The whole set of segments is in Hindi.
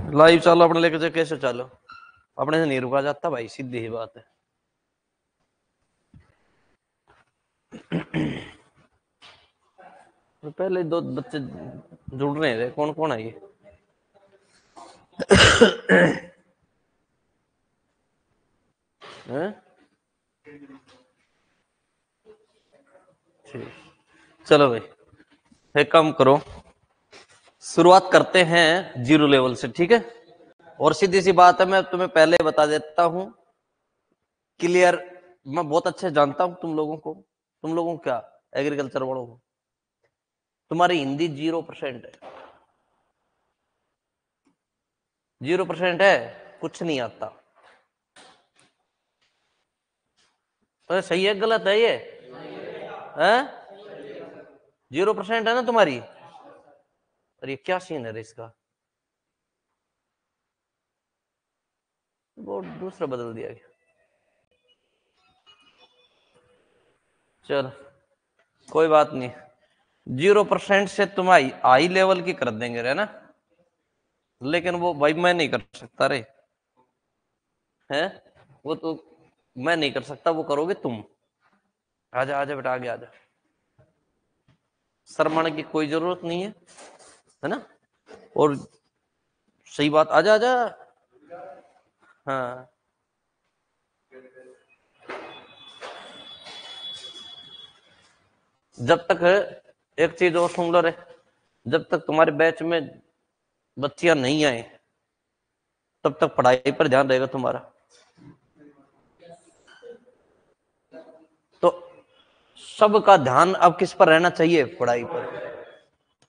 लाइव चालो अपने लेके जाए, कैसे चालो, अपने से नहीं रुका जाता भाई, सीधी ही बात है। तो पहले दो बच्चे जुड़ रहे थे, कौन कौन है ये? हैं? ठीक, चलो भाई एक काम करो, शुरुआत करते हैं जीरो लेवल से, ठीक है? और सीधी सी बात है, मैं तुम्हें पहले बता देता हूं, क्लियर। मैं बहुत अच्छे जानता हूं तुम लोगों को, तुम लोगों को क्या, एग्रीकल्चर वालों को, तुम्हारी हिंदी 0% है, 0% है, कुछ नहीं आता। अरे सही है गलत है ये? है 0% है ना तुम्हारी? अरे क्या सीन है रे इसका, वो दूसरा बदल दिया गया। चलो कोई बात नहीं, 0% से तुम हाई लेवल की कर देंगे रे ना, लेकिन वो भाई मैं नहीं कर सकता रे, है वो तो मैं नहीं कर सकता, वो करोगे तुम। आजा आजा बेटा, आगे आजा, शर्माने की कोई जरूरत नहीं है ना? और सही बात, आजा आजा। हाँ जब तक एक चीज और सुन लो रे, जब तक तुम्हारे बैच में बच्चियां नहीं आए तब तक पढ़ाई पर ध्यान रहेगा तुम्हारा। तो सबका ध्यान अब किस पर रहना चाहिए? पढ़ाई पर,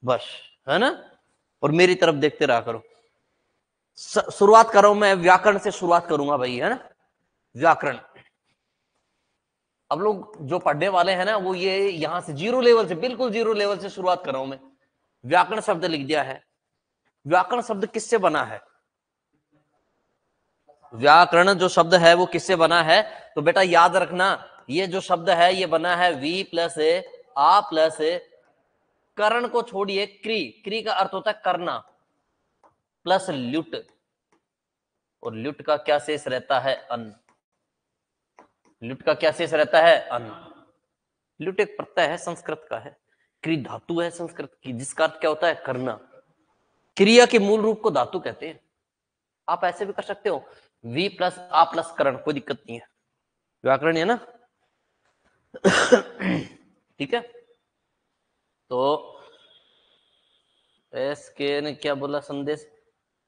बस, है ना? और मेरी तरफ देखते रहा करो। शुरुआत करो, मैं व्याकरण से शुरुआत करूंगा भाई, है ना? व्याकरण, अब लोग जो पढ़ने वाले हैं ना, वो ये यहां से जीरो लेवल से, बिल्कुल जीरो लेवल से शुरुआत कर रहा हूं मैं। व्याकरण शब्द लिख दिया है। व्याकरण शब्द किससे बना है? व्याकरण जो शब्द है वो किससे बना है? तो बेटा याद रखना, ये जो शब्द है ये बना है वी प्लस आ प्लस कर्ण को छोड़िए, क्री, क्री का अर्थ होता है करना, प्लस ल्युट, और ल्युट का क्या शेष रहता है? अन्न। ल्युट का क्या शेष रहता है? अन्न। ल्युट एक प्रत्यय है, संस्कृत का है। क्री धातु है संस्कृत की, जिसका अर्थ क्या होता है? करना। क्रिया के मूल रूप को धातु कहते हैं। आप ऐसे भी कर सकते हो, वी प्लस आ प्लस करण, कोई दिक्कत नहीं है, व्याकरण है ना। ठीक है, तो एस के ने क्या बोला? संदेश,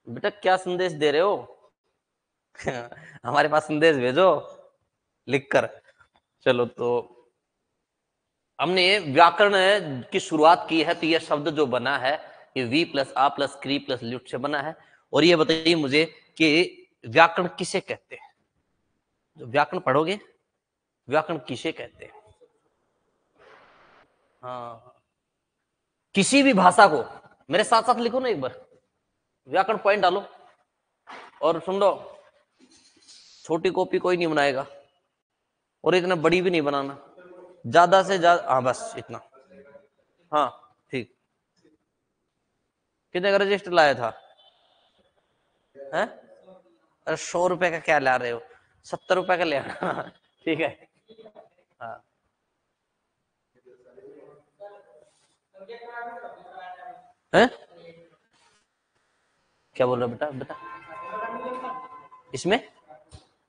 बेटा क्या संदेश दे रहे हो? हमारे पास संदेश भेजो लिखकर। चलो, तो हमने व्याकरण की शुरुआत की है, तो यह शब्द जो बना है ये वी प्लस आ प्लस क्री प्लस ल्युट से बना है। और ये बताइए मुझे कि व्याकरण किसे कहते हैं? जो व्याकरण पढ़ोगे, व्याकरण किसे कहते हैं? हाँ, किसी भी भाषा को, मेरे साथ साथ लिखो ना एक बार, व्याकरण पॉइंट डालो। और सुन लो, छोटी कॉपी कोई नहीं बनाएगा, और इतना बड़ी भी नहीं बनाना, ज्यादा से ज्यादा, हाँ बस इतना। हाँ ठीक, कितने का रजिस्टर लाया था? है? अरे 100 रुपए का क्या ला रहे हो? 70 रुपए का ले आना। ठीक है। हाँ है? क्या बोल रहा बेटा? बेटा इसमें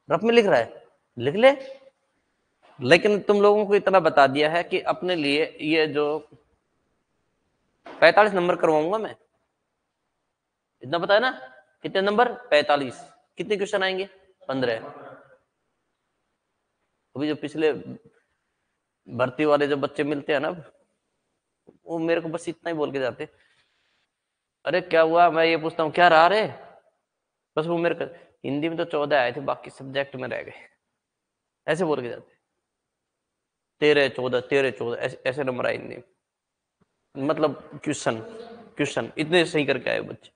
रफ में लिख रहा है, लिख ले। लेकिन तुम लोगों को इतना बता दिया है कि अपने लिए ये जो 45 नंबर करवाऊंगा मैं, इतना बताया ना? कितने नंबर? 45। कितने क्वेश्चन आएंगे? 15। अभी जो पिछले भर्ती वाले जो बच्चे मिलते हैं ना, वो मेरे को बस इतना ही बोल के जाते, अरे क्या हुआ? मैं ये पूछता हूँ क्या रहा रे, बस वो मेरे को, हिंदी में तो 14 आए थे, बाकी सब्जेक्ट में रह गए, ऐसे बोल के जाते। 13 14 13 14 ऐसे नंबर आए हिंदी में। मतलब क्वेश्चन क्वेश्चन इतने सही करके आए बच्चे।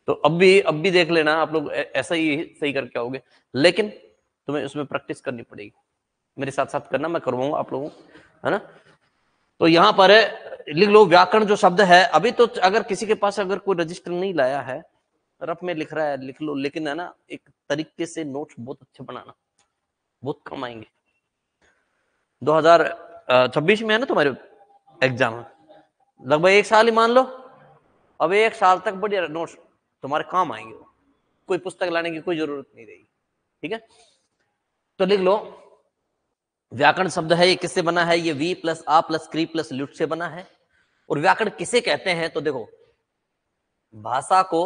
तो अब भी देख लेना आप लोग, ऐसा ही सही करके आओगे, लेकिन तुम्हें उसमें प्रैक्टिस करनी पड़ेगी, मेरे साथ साथ करना, मैं करवाऊंगा आप लोगों, है ना? तो यहां पर लिख लो व्याकरण जो शब्द है। अभी तो अगर किसी के पास अगर कोई रजिस्टर नहीं लाया है रफ में लिख रहा है लिख लो, लेकिन है ना एक तरीके से नोट्स बहुत अच्छे बनाना, बहुत कम आएंगे। 2026 में है ना तुम्हारे एग्जाम, लगभग 1 साल ही मान लो। अब 1 साल तक बढ़िया नोट्स तुम्हारे काम आएंगे, कोई पुस्तक लाने की कोई जरूरत नहीं रहेगी। ठीक है, तो लिख लो व्याकरण शब्द है, ये किससे बना है? ये वी प्लस आ प्लस क्री प्लस ल्युट से बना है। और व्याकरण किसे कहते हैं? तो देखो, भाषा को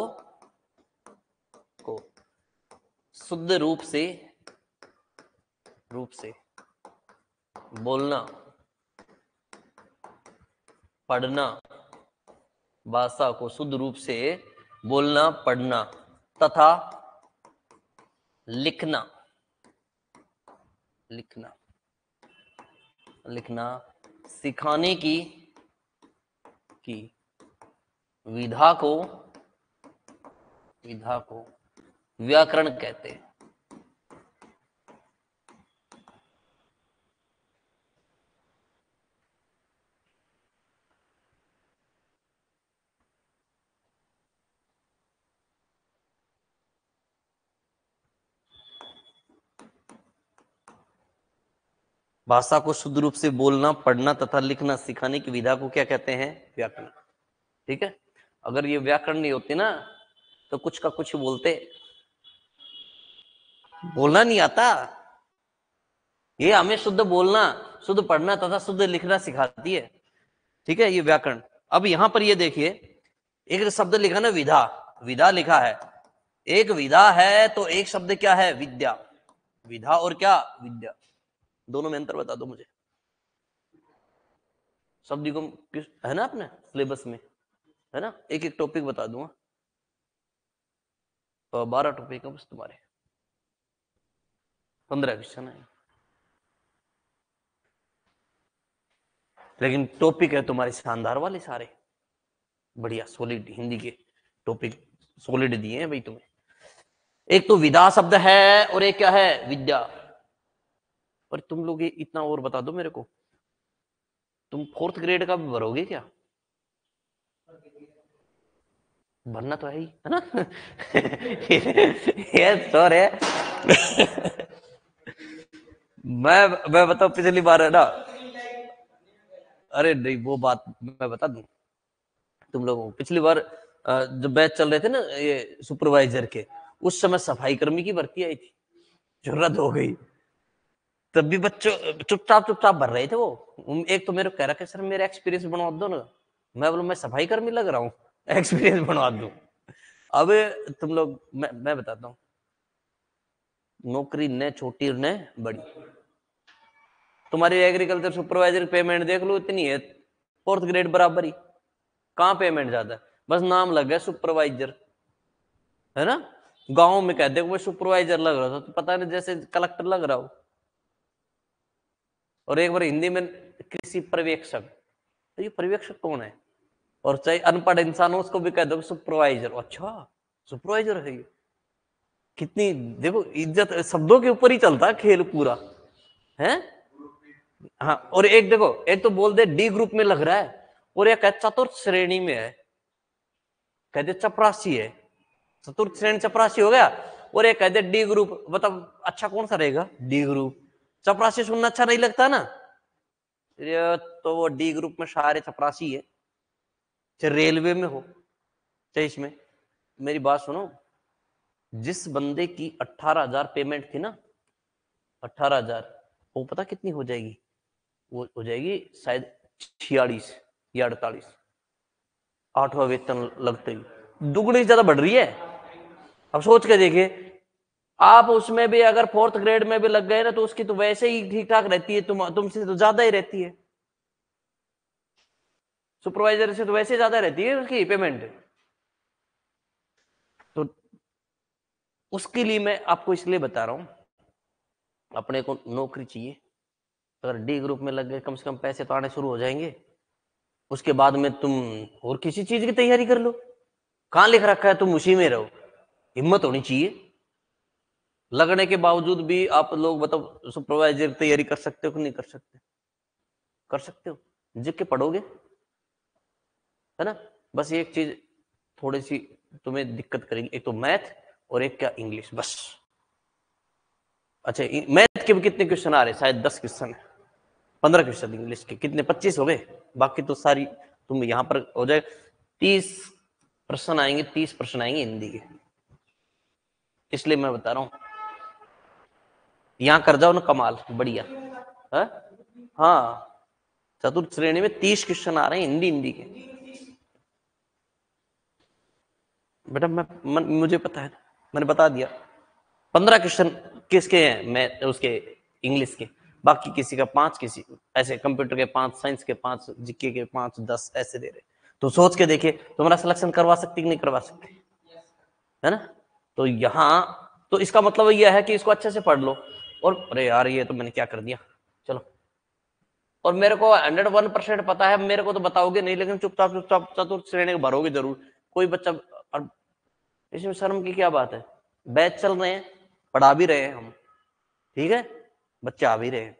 शुद्ध रूप से बोलना, पढ़ना, भाषा को शुद्ध रूप से बोलना, पढ़ना तथा लिखना सिखाने की विधा को व्याकरण कहते हैं। भाषा को शुद्ध रूप से बोलना, पढ़ना तथा लिखना सिखाने की विधा को क्या कहते हैं? व्याकरण। ठीक है, अगर ये व्याकरण नहीं होती ना तो कुछ का कुछ बोलते, बोलना नहीं आता। ये हमें शुद्ध बोलना, शुद्ध पढ़ना तथा शुद्ध लिखना सिखाती है। ठीक है, ये व्याकरण। अब यहां पर ये देखिए, एक शब्द लिखा ना विधा, विधा लिखा है, एक विधा है तो एक शब्द क्या है? विद्या। विधा और क्या? विद्या। दोनों में अंतर बता दो मुझे। शब्द को है ना अपने सिलेबस में, है ना, एक एक टॉपिक बता दूंगा। तो 12 टॉपिक है बस तुम्हारे, 15 क्वेश्चन है, लेकिन टॉपिक है तुम्हारे शानदार वाले, सारे बढ़िया सॉलिड हिंदी के टॉपिक सॉलिड दिए हैं भाई तुम्हें। एक तो विधा शब्द है और एक क्या है? विद्या। और तुम लोग ये इतना और बता दो मेरे को, तुम 4th ग्रेड का भी भरोगे क्या? भरना तो है ही, है ना? ये सॉरी मैं बताऊं, पिछली बार है ना, अरे नहीं वो बात मैं बता दूं तुम लोगों को। पिछली बार जब बैच चल रहे थे ना ये सुपरवाइजर के, उस समय सफाई कर्मी की भर्ती आई थी, जो रद्द हो गई। तब भी बच्चों चुपचाप भर रहे थे वो। एक तो मेरे को कह रहा है सर मेरा एक्सपीरियंस बनवा दो ना। मैं बोलूं मैं सफाई कर्मी लग रहा हूँ, एक्सपीरियंस बनवा दूं? अब तुम लोग, मैं बताता हूँ, नौकरी न छोटी न बड़ी। तुम्हारी एग्रीकल्चर सुपरवाइजर पेमेंट देख लो इतनी है, 4th ग्रेड बराबर ही। कहाँ पेमेंट ज्यादा है? बस नाम लग गया सुपरवाइजर, है ना। गांव में कहते मैं सुपरवाइजर लग रहा था तो पता नहीं जैसे कलेक्टर लग रहा हो। और एक बार हिंदी में कृषि पर्यवेक्षक, तो ये पर्यवेक्षक कौन है? और चाहे अनपढ़ इंसान हो उसको भी कह दो सुपरवाइजर, अच्छा सुपरवाइजर है ये। कितनी देखो इज्जत, शब्दों के ऊपर ही चलता है खेल पूरा, है। हाँ, और एक देखो, एक तो बोल दे डी ग्रुप में लग रहा है, और एक चतुर्थ श्रेणी में है, कहते चपरासी है, चतुर्थ श्रेणी चपरासी हो गया। और एक कहते डी ग्रुप, मतलब अच्छा कौन सा रहेगा? D group. चपरासी सुनना अच्छा नहीं लगता ना, तो वो डी ग्रुप में सारे चपरासी है, चाहे रेलवे में हो चाहे इसमें। मेरी बात सुनो, जिस बंदे की 18,000 पेमेंट थी ना, 18,000, वो पता कितनी हो जाएगी? वो हो जाएगी शायद 46 या 48, 8वां वेतन लगते ही दुगनी से ज्यादा बढ़ रही है। अब सोच के देखिए, आप उसमें भी अगर 4th ग्रेड में भी लग गए ना तो उसकी तो वैसे ही ठीक ठाक रहती है, तुमसे तो ज्यादा ही रहती है, सुपरवाइजर से तो वैसे ज्यादा रहती है उसकी पेमेंट। तो उसके लिए मैं आपको इसलिए बता रहा हूं, अपने को नौकरी चाहिए। अगर डी ग्रुप में लग गए, कम से कम पैसे तो आने शुरू हो जाएंगे। उसके बाद में तुम और किसी चीज की तैयारी कर लो, कहां लिख रखा है तुम उसी में रहो। हिम्मत होनी चाहिए। लगने के बावजूद भी आप लोग बताओ सुपरवाइजर तैयारी कर सकते हो कि नहीं कर सकते? कर सकते हो, जिक के पढ़ोगे, है ना। बस एक चीज थोड़ी सी तुम्हें दिक्कत करेगी, एक तो मैथ और एक क्या इंग्लिश, बस। अच्छा मैथ के भी कितने क्वेश्चन आ रहे, शायद 10 क्वेश्चन है, 15 क्वेश्चन इंग्लिश के, कितने 25 हो गए, बाकी तो सारी तुम यहाँ पर हो जाए 30 प्रश्न आएंगे, 30 प्रश्न आएंगे हिंदी के। इसलिए मैं बता रहा हूं यहां कर जाओ ना कमाल, बढ़िया है? हाँ चतुर्थ श्रेणी में 30 क्वेश्चन आ रहे हैं हिंदी के। बेटा मुझे पता है, मैंने बता दिया। 15 क्वेश्चन किसके हैं, मैं उसके इंग्लिश के, बाकी किसी का 5, किसी ऐसे कंप्यूटर के 5, साइंस के 5, जीके के 5, 10 ऐसे दे रहे। तो सोच के देखिए तुम्हारा सिलेक्शन करवा सकती कि नहीं करवा सकती, है ना? तो यहाँ तो इसका मतलब यह है कि इसको अच्छे से पढ़ लो। और अरे यार ये तो मैंने क्या कर दिया, चलो। और मेरे को 101% पता है, मेरे को तो बताओगे नहीं, लेकिन चुपचाप चुपचाप चतुर्थ श्रेणी भरोगे जरूर। कोई बच्चा, और इसमें शर्म की क्या बात है, बैच चल रहे हैं, पढ़ा भी रहे हैं हम, ठीक है, बच्चे आ भी रहे हैं।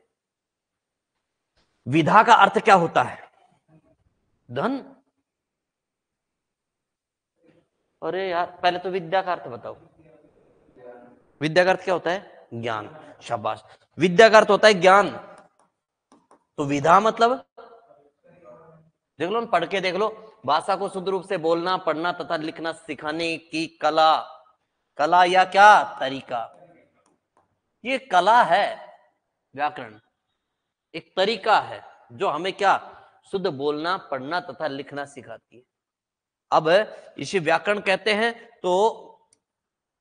विधा का अर्थ क्या होता है, धन। अरे यार पहले तो विद्या का अर्थ बताओ, विद्या का अर्थ क्या होता है, ज्ञान। शाबाश, विद्या का अर्थ होता है ज्ञान। तो विधा मतलब देख लो, पढ़ के देख लो, भाषा को शुद्ध रूप से बोलना, पढ़ना तथा लिखना सिखाने की कला, कला या क्या तरीका, ये कला है। व्याकरण एक तरीका है जो हमें क्या, शुद्ध बोलना, पढ़ना तथा लिखना सिखाती है। अब इसे व्याकरण कहते हैं। तो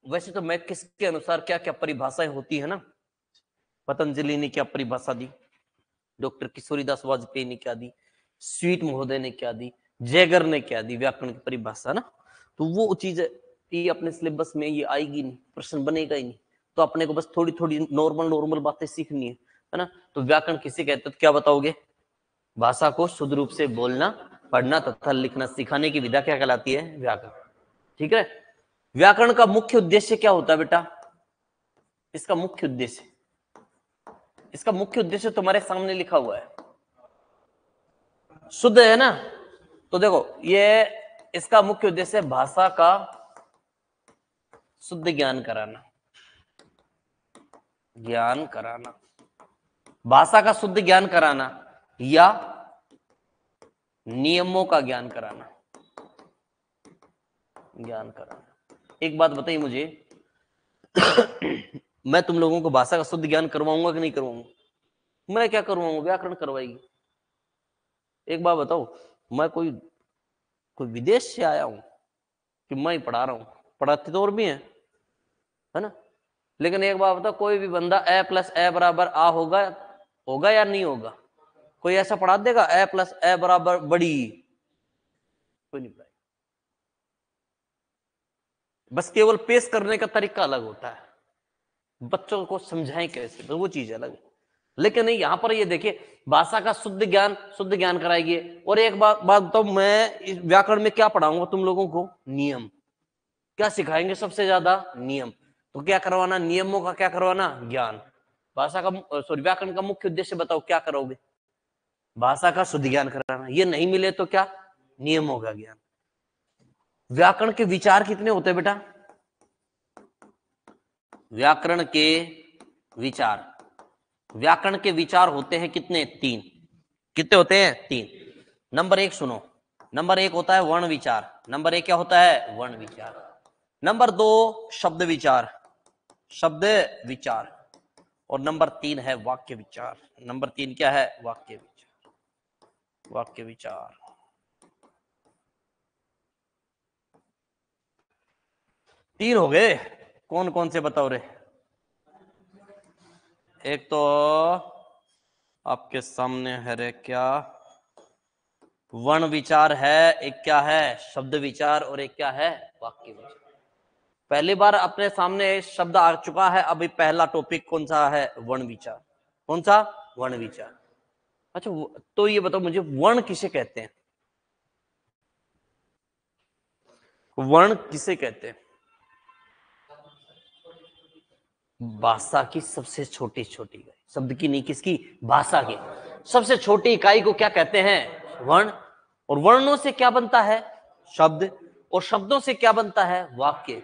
वैसे तो मैं किसके अनुसार क्या क्या परिभाषाएं होती है ना, पतंजलि ने क्या परिभाषा दी, डॉक्टर किशोरीदास वाजपेयी ने क्या दी, स्वीट महोदय ने क्या दी, जैगर ने क्या दी व्याकरण की परिभाषा ना। तो वो चीज ये अपने सिलेबस में ये आएगी नहीं, प्रश्न बनेगा ही नहीं। तो अपने को बस थोड़ी थोड़ी नॉर्मल बातें सीखनी है ना। तो व्याकरण किसे कहते हैं, तो क्या बताओगे, भाषा को शुद्ध रूप से बोलना, पढ़ना तथा लिखना सिखाने की विधा क्या कहलाती है, व्याकरण। ठीक है, व्याकरण का मुख्य उद्देश्य क्या होता है बेटा, इसका मुख्य उद्देश्य, इसका मुख्य उद्देश्य तुम्हारे सामने लिखा हुआ है, शुद्ध है ना। तो देखो ये इसका मुख्य उद्देश्य है भाषा का शुद्ध ज्ञान कराना, ज्ञान कराना, भाषा का शुद्ध ज्ञान कराना या नियमों का ज्ञान कराना, ज्ञान कराना। एक बात बताइए मुझे मैं तुम लोगों को भाषा का शुद्ध ज्ञान करवाऊंगा कि नहीं करवाऊंगा, मैं क्या करवाऊंगा, व्याकरण करवाएगी। एक बात बताओ, मैं कोई कोई विदेश से आया हूं कि मैं ही पढ़ा रहा हूं, पढ़ाते तो और भी हैं, है ना। लेकिन एक बात बताओ, कोई भी बंदा a + a = a होगा, होगा या नहीं होगा, कोई ऐसा पढ़ा देगा a + a = बड़ी, कोई नहीं पढ़ाएगा। बस केवल पेश करने का तरीका अलग होता है, बच्चों को समझाएं कैसे, तो वो चीज अलग है। लेकिन नहीं, यहां पर ये देखिए भाषा का शुद्ध ज्ञान कराएगी। और एक बात तो मैं इस व्याकरण में क्या पढ़ाऊंगा तुम लोगों को, नियम। क्या सिखाएंगे सबसे ज्यादा, नियम। तो क्या करवाना, नियमों का क्या करवाना, ज्ञान। भाषा का व्याकरण का मुख्य उद्देश्य बताओ क्या करोगे, भाषा का शुद्ध ज्ञान कराना। ये नहीं मिले तो क्या, नियमों का ज्ञान। व्याकरण के विचार कितने होते हैं बेटा, व्याकरण के विचार, व्याकरण के विचार होते हैं कितने, 3। कितने होते हैं, 3। नंबर 1 सुनो, नंबर 1 होता है वर्ण विचार, नंबर 1 क्या होता है, वर्ण विचार। नंबर 2 शब्द विचार, शब्द विचार। और नंबर 3 है वाक्य विचार, नंबर 3 क्या है, वाक्य विचार, वाक्य विचार। तीन हो गए, कौन कौन से बताओ रे। एक तो आपके सामने है रे क्या, वर्ण विचार है, एक क्या है, शब्द विचार, और एक क्या है, वाक्य विचार। पहली बार अपने सामने शब्द आ चुका है। अभी पहला टॉपिक कौन सा है, वर्ण विचार। कौन सा, वर्ण विचार। अच्छा तो ये बताओ मुझे, वर्ण किसे कहते हैं, वर्ण किसे कहते हैं, भाषा की सबसे छोटी इकाई, शब्द की नहीं, किसकी, भाषा की सबसे छोटी इकाई को क्या कहते हैं, वर्ण। और वर्णों से क्या बनता है, शब्द। और शब्दों से क्या बनता है? वाक्य।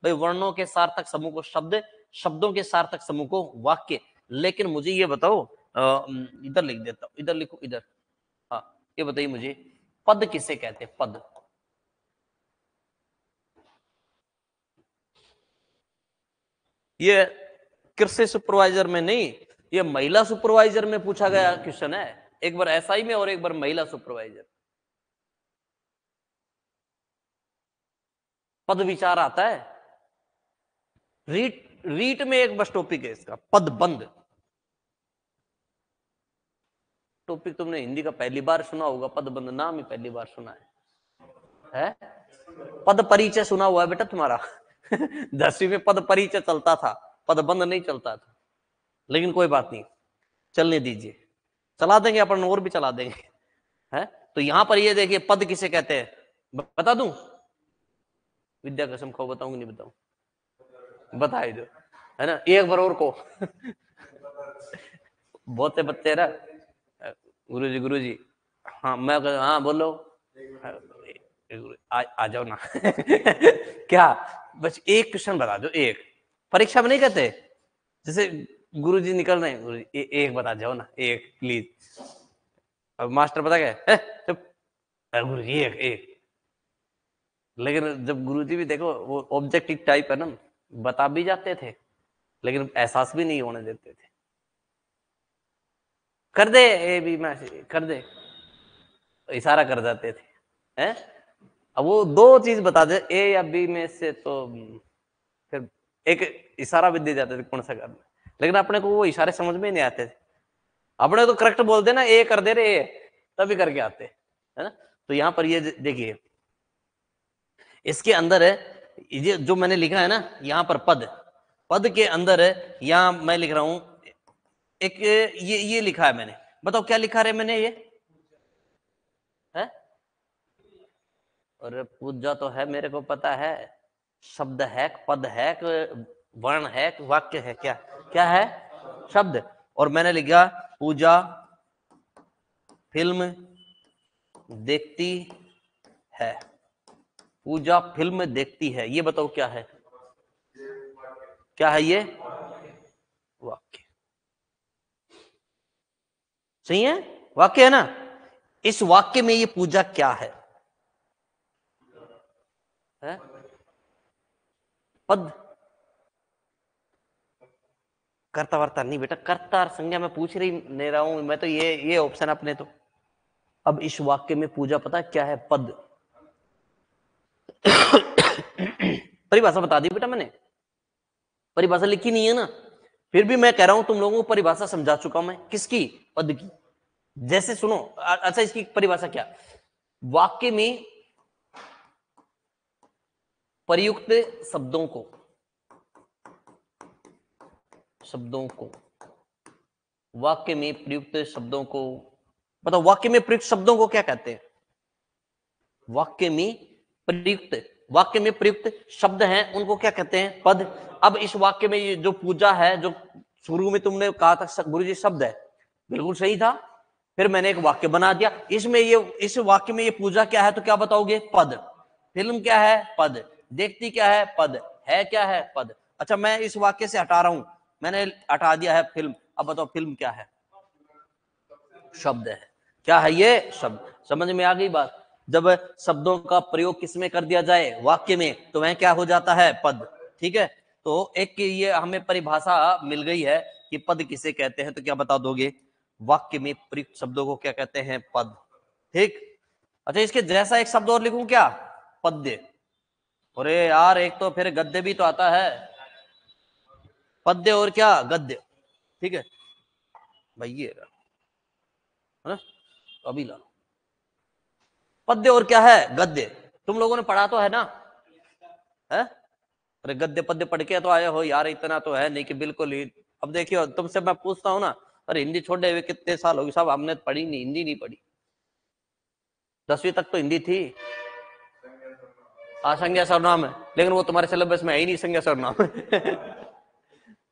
भाई वर्णों के सार्थक समूह को शब्द, शब्दों के सार्थक समूह को वाक्य। लेकिन मुझे ये बताओ, इधर लिख देता हूं, इधर लिखो, इधर। हाँ, ये बताइए मुझे, पद किसे कहते हैं? पद। ये कृषि सुपरवाइजर में नहीं, ये महिला सुपरवाइजर में पूछा गया क्वेश्चन है। एक बार एसआई में और एक बार महिला सुपरवाइजर। पद विचार आता है। रीट, रीट में एक बस टॉपिक है इसका, पद बंद। टॉपिक तुमने हिंदी का पहली बार सुना होगा, पद बंद नाम ही पहली बार सुना है? पद परिचय सुना हुआ है बेटा तुम्हारा? 10वीं में पद परिचय चलता था, पद बंद नहीं चलता था। लेकिन कोई बात नहीं, चलने दीजिए, चला देंगे अपन, और भी चला देंगे। है तो यहां पर ये देखिए, पद किसे कहते हैं? बता दूं? विद्या कसम खाओ, बताऊंगी नहीं बताऊं? बता ही दो, है ना, एक बार और को। बहुत से बच्चे ना, गुरुजी, हाँ मैं, हाँ बोलो, आ जाओ ना। क्या, बस एक क्वेश्चन बता दो, एक। परीक्षा में नहीं कहते, जैसे गुरुजी निकल रहे हैं, गुरुजी एक बता जाओ ना, एक प्लीज। अब मास्टर पता क्या है, गुरुजी एक एक। लेकिन जब गुरुजी भी देखो, वो ऑब्जेक्टिव टाइप है ना, बता भी जाते थे लेकिन एहसास भी नहीं होने देते थे। कर दे ए बी में, कर दे, इशारा कर जाते थे। हैं, अब वो दो चीज बता दे, ए या बी में से, तो फिर एक इशारा भी दे जाते थे कौन सा करना। लेकिन अपने को वो इशारे समझ में नहीं आते थे। अपने तो करेक्ट बोलते ना, ए कर दे रे, ए तभी करके आते, है ना। तो यहां पर ये देखिए, इसके अंदर ये जो मैंने लिखा है ना, यहां पर पद, पद के अंदर यहां मैं लिख रहा हूं एक, ये लिखा है मैंने, बताओ क्या लिखा है मैंने? ये है, और पूजा तो है, मेरे को पता है। शब्द है, पद है, वर्ण है, वाक्य है, क्या क्या है? शब्द। और मैंने लिखा पूजा फिल्म देखती है। पूजा फिल्म देखती है, ये बताओ क्या है? क्या है ये? वाक्य। सही है, वाक्य है ना। इस वाक्य में ये पूजा क्या है? पद। कर्ता वर्ता नहीं बेटा, कर्ता और संज्ञा मैं पूछ रही नहीं रहा हूं मैं तो, ये ऑप्शन अपने तो। अब इस वाक्य में पूजा पता है क्या है? पद। परिभाषा बता दी बेटा मैंने, परिभाषा लिखी नहीं है ना, फिर भी मैं कह रहा हूं तुम लोगों को परिभाषा समझा चुका मैं, किसकी? पद की। जैसे सुनो, अच्छा इसकी परिभाषा क्या? वाक्य में प्रयुक्त शब्दों को, वाक्य में प्रयुक्त शब्दों को, बताओ वाक्य में प्रयुक्त शब्दों को क्या कहते हैं? वाक्य में प्रयुक्त शब्द हैं उनको क्या कहते हैं? पद। अब इस वाक्य में ये जो पूजा है, जो शुरू में तुमने कहा था गुरुजी शब्द है, बिल्कुल सही था। फिर मैंने एक वाक्य बना दिया, इसमें ये, इस वाक्य में ये पूजा क्या है, तो क्या बताओगे? पद। फिल्म क्या है? पद। देखती क्या है? पद। है क्या है? पद। अच्छा मैं इस वाक्य से हटा रहा हूं, मैंने हटा दिया है फिल्म, अब बताओ फिल्म क्या है? शब्द है। क्या है ये? शब्द। समझ में आ गई बात? जब शब्दों का प्रयोग किसमें कर दिया जाए? वाक्य में, तो वह क्या हो जाता है? पद। ठीक है, तो एक ये हमें परिभाषा मिल गई है कि पद किसे कहते हैं, तो क्या बता दोगे? वाक्य में प्रयुक्त शब्दों को क्या कहते हैं? पद। ठीक। अच्छा इसके जैसा एक शब्द और लिखूं क्या? पद्य। अरे यार, एक तो फिर गद्य भी तो आता है, पद्य और क्या? गद्य। ठीक है भाई, ये है ना, अभी ला, पद्य और क्या है? गद्य। तुम लोगों ने पढ़ा तो है ना? है, अरे गद्य पद्य पढ़ के तो आए हो यार, इतना तो है नहीं कि बिल्कुल ही। अब देखियो तुमसे मैं पूछता हूँ ना, अरे हिंदी छोड़े हुए कितने साल हो गए साहब, हमने पढ़ी नहीं, हिंदी नहीं पढ़ी। 10वीं तक तो हिंदी थी। हाँ संज्ञा सर्वनाम है, लेकिन वो तुम्हारे सिलेबस में है ही नहीं संज्ञा सर्वनाम।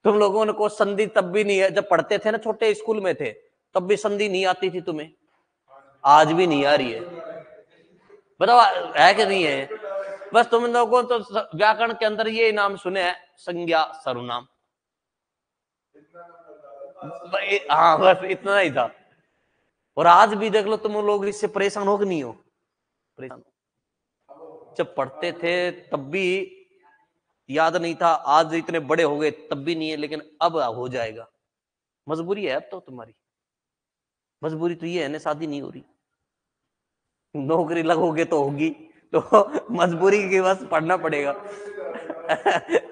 तुम लोगों ने को संधि तब भी नहीं है, जब पढ़ते थे ना छोटे स्कूल में थे, तब भी संधि नहीं आती थी तुम्हें, आज भी नहीं आ रही है। बताओ है कि नहीं है? बस तुम लोगों को तो व्याकरण के अंदर ये नाम सुने हैं, संज्ञा सर्वनाम। हाँ बस इतना ही था। और आज भी देख लो, तुम लोग इससे परेशान हो कि नहीं हो? परेशान जब पढ़ते थे तब भी याद नहीं था, आज इतने बड़े हो गए तब भी नहीं है, लेकिन अब हो जाएगा। मजबूरी है अब तो तुम्हारी। मजबूरी तो ये है ना, शादी नहीं हो रही, नौकरी लगोगे तो होगी, तो मजबूरी की बस पढ़ना पड़ेगा।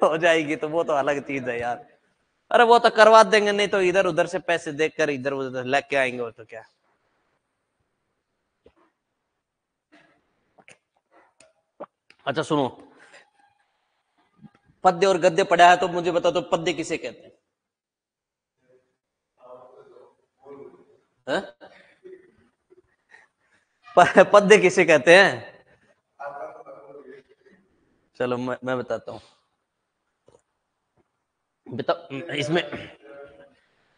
हो जाएगी तो वो तो अलग चीज है यार। अरे वो तो करवा देंगे, नहीं तो इधर उधर से पैसे देकर इधर उधर लेके आएंगे, वो तो क्या। अच्छा सुनो, पद्य और गद्य पढ़ा है तो मुझे बता दो, पद्य किसे कहते हैं? पद्य किसे कहते हैं? चलो मैं बताता हूँ। बता, इसमें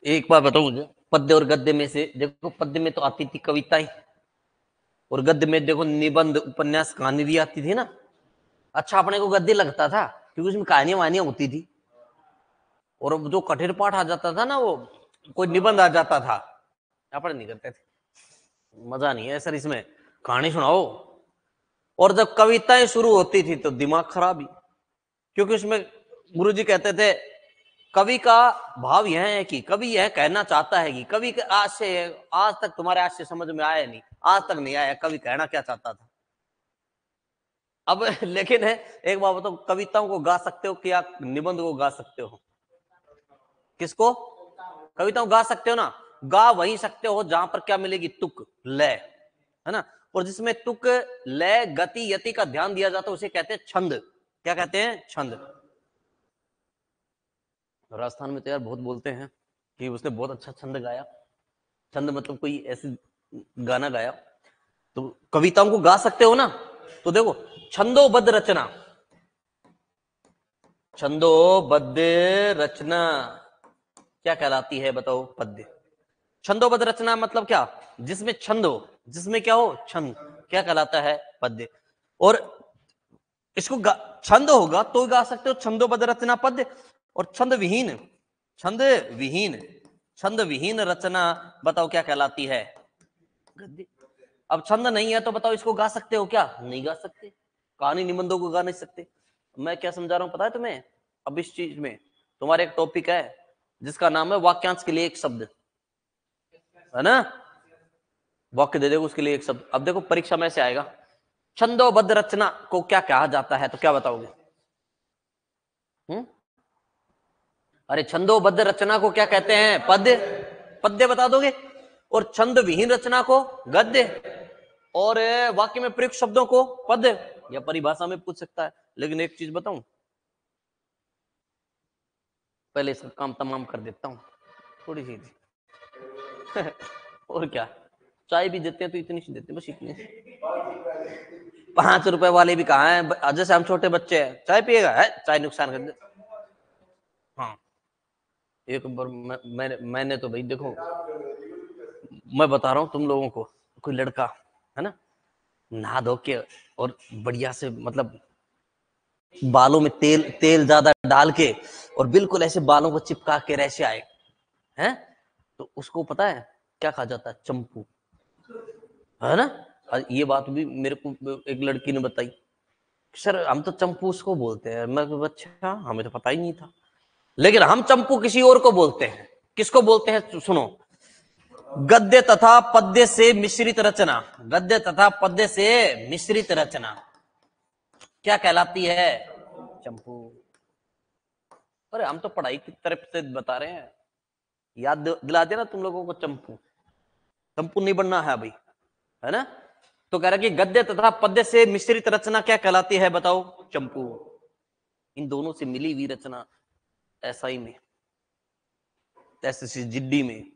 एक बात बताओ मुझे, पद्य और गद्य में से देखो, पद्य में तो आती थी कविताएं, और गद्य में देखो निबंध उपन्यास कहानी भी आती थी ना। अच्छा अपने को गद्य लगता था क्योंकि उसमें कहानियां वानियां होती थी, और जो कठिन पाठ आ जाता था ना, वो कोई निबंध आ जाता था, अपन नहीं करते थे, मजा नहीं है सर इसमें, कहानी सुनाओ। और जब कविताएं शुरू होती थी तो दिमाग खराब ही, क्योंकि उसमें गुरुजी कहते थे कवि का भाव यह है कि कवि यह कहना चाहता है कि कवि के आज तक तुम्हारे आज से समझ में आया नहीं, आज तक नहीं आया कवि कहना क्या चाहता था। अब लेकिन है, एक बात बताओ, कविताओं को गा सकते हो क्या निबंध को गा सकते हो? किसको? कविताओं गा सकते हो ना, गा वही सकते हो जहां पर क्या मिलेगी, तुक लय, है ना। और जिसमें तुक लय गति यति का ध्यान दिया जाता है उसे कहते हैं छंद। क्या कहते हैं? छंद। राजस्थान में तो यार बहुत बोलते हैं कि उसने बहुत अच्छा छंद गाया। छंद मतलब कोई ऐसी गाना गाया। तो कविताओं को गा सकते हो ना, तो देखो छंदोबद्ध रचना, छंदोबद्ध रचना क्या कहलाती है बताओ? पद्य। छंदोबद्ध रचना मतलब क्या? जिसमें छंद हो, जिसमें क्या हो, छंद, क्या कहलाता है? पद्य। और इसको छंद होगा तो गा सकते हो छंदोबद्ध रचना पद्य। और छंद विहीन, छंद विहीन, छंद विहीन रचना बताओ क्या कहलाती है? गद्य। अब छंद नहीं है तो बताओ इसको गा सकते हो क्या? नहीं गा सकते। कहानी निबंधों को गा नहीं सकते। मैं क्या समझा रहा हूं पता है तुम्हें? अब इस चीज में तुम्हारे एक टॉपिक है जिसका नाम है वाक्यांश के लिए एक शब्द, है ना। वाक्य दे देगा उसके लिए एक शब्द। अब देखो परीक्षा में से आएगा छंदोबद्ध रचना को क्या कहा जाता है, तो क्या बताओगे? अरे छंदोबद्ध रचना को क्या कहते हैं? पद्य। पद्य बता दोगे। और छंद विहीन रचना को गद्य, और वाक्य में प्रयुक्त शब्दों को पद्य, या परिभाषा में पूछ सकता है। लेकिन एक चीज बताऊं, पहले इसका काम तमाम कर देता हूं, थोड़ी सी और क्या, चाय भी देते हैं तो इतनी सी देते हैं, बस इतनी। 5 रुपए वाले भी कहाँ है? जैसे हम छोटे बच्चे हैं, चाय पिएगा है, चाय नुकसान कर दे। हाँ एक बार मैंने तो भाई देखो, मैं बता रहा हूँ तुम लोगों को, कोई लड़का है ना, नहा धो के और बढ़िया से मतलब बालों में तेल तेल ज्यादा डाल के और बिल्कुल ऐसे बालों को चिपका के ऐसे आए हैं, तो उसको पता है क्या कहा जाता है? चंपू, है ना। ये बात भी मेरे को एक लड़की ने बताई, सर हम तो चंपू उसको बोलते हैं। मैं अच्छा, हमें तो पता ही नहीं था। लेकिन हम चंपू किसी और को बोलते हैं। किसको बोलते हैं सुनो, गद्य तथा पद्य से मिश्रित रचना, गद्य तथा पद्य से मिश्रित रचना क्या कहलाती है? चंपू। अरे हम तो पढ़ाई की तरफ से बता रहे हैं, याद दिला दिया ना तुम लोगों को। चंपू, चंपू नहीं बनना है अभी, है ना। तो कह रहा कि गद्य तथा पद्य से मिश्रित रचना क्या कहलाती है बताओ? चंपू। इन दोनों से मिली हुई रचना एसआई में, एसएससी में,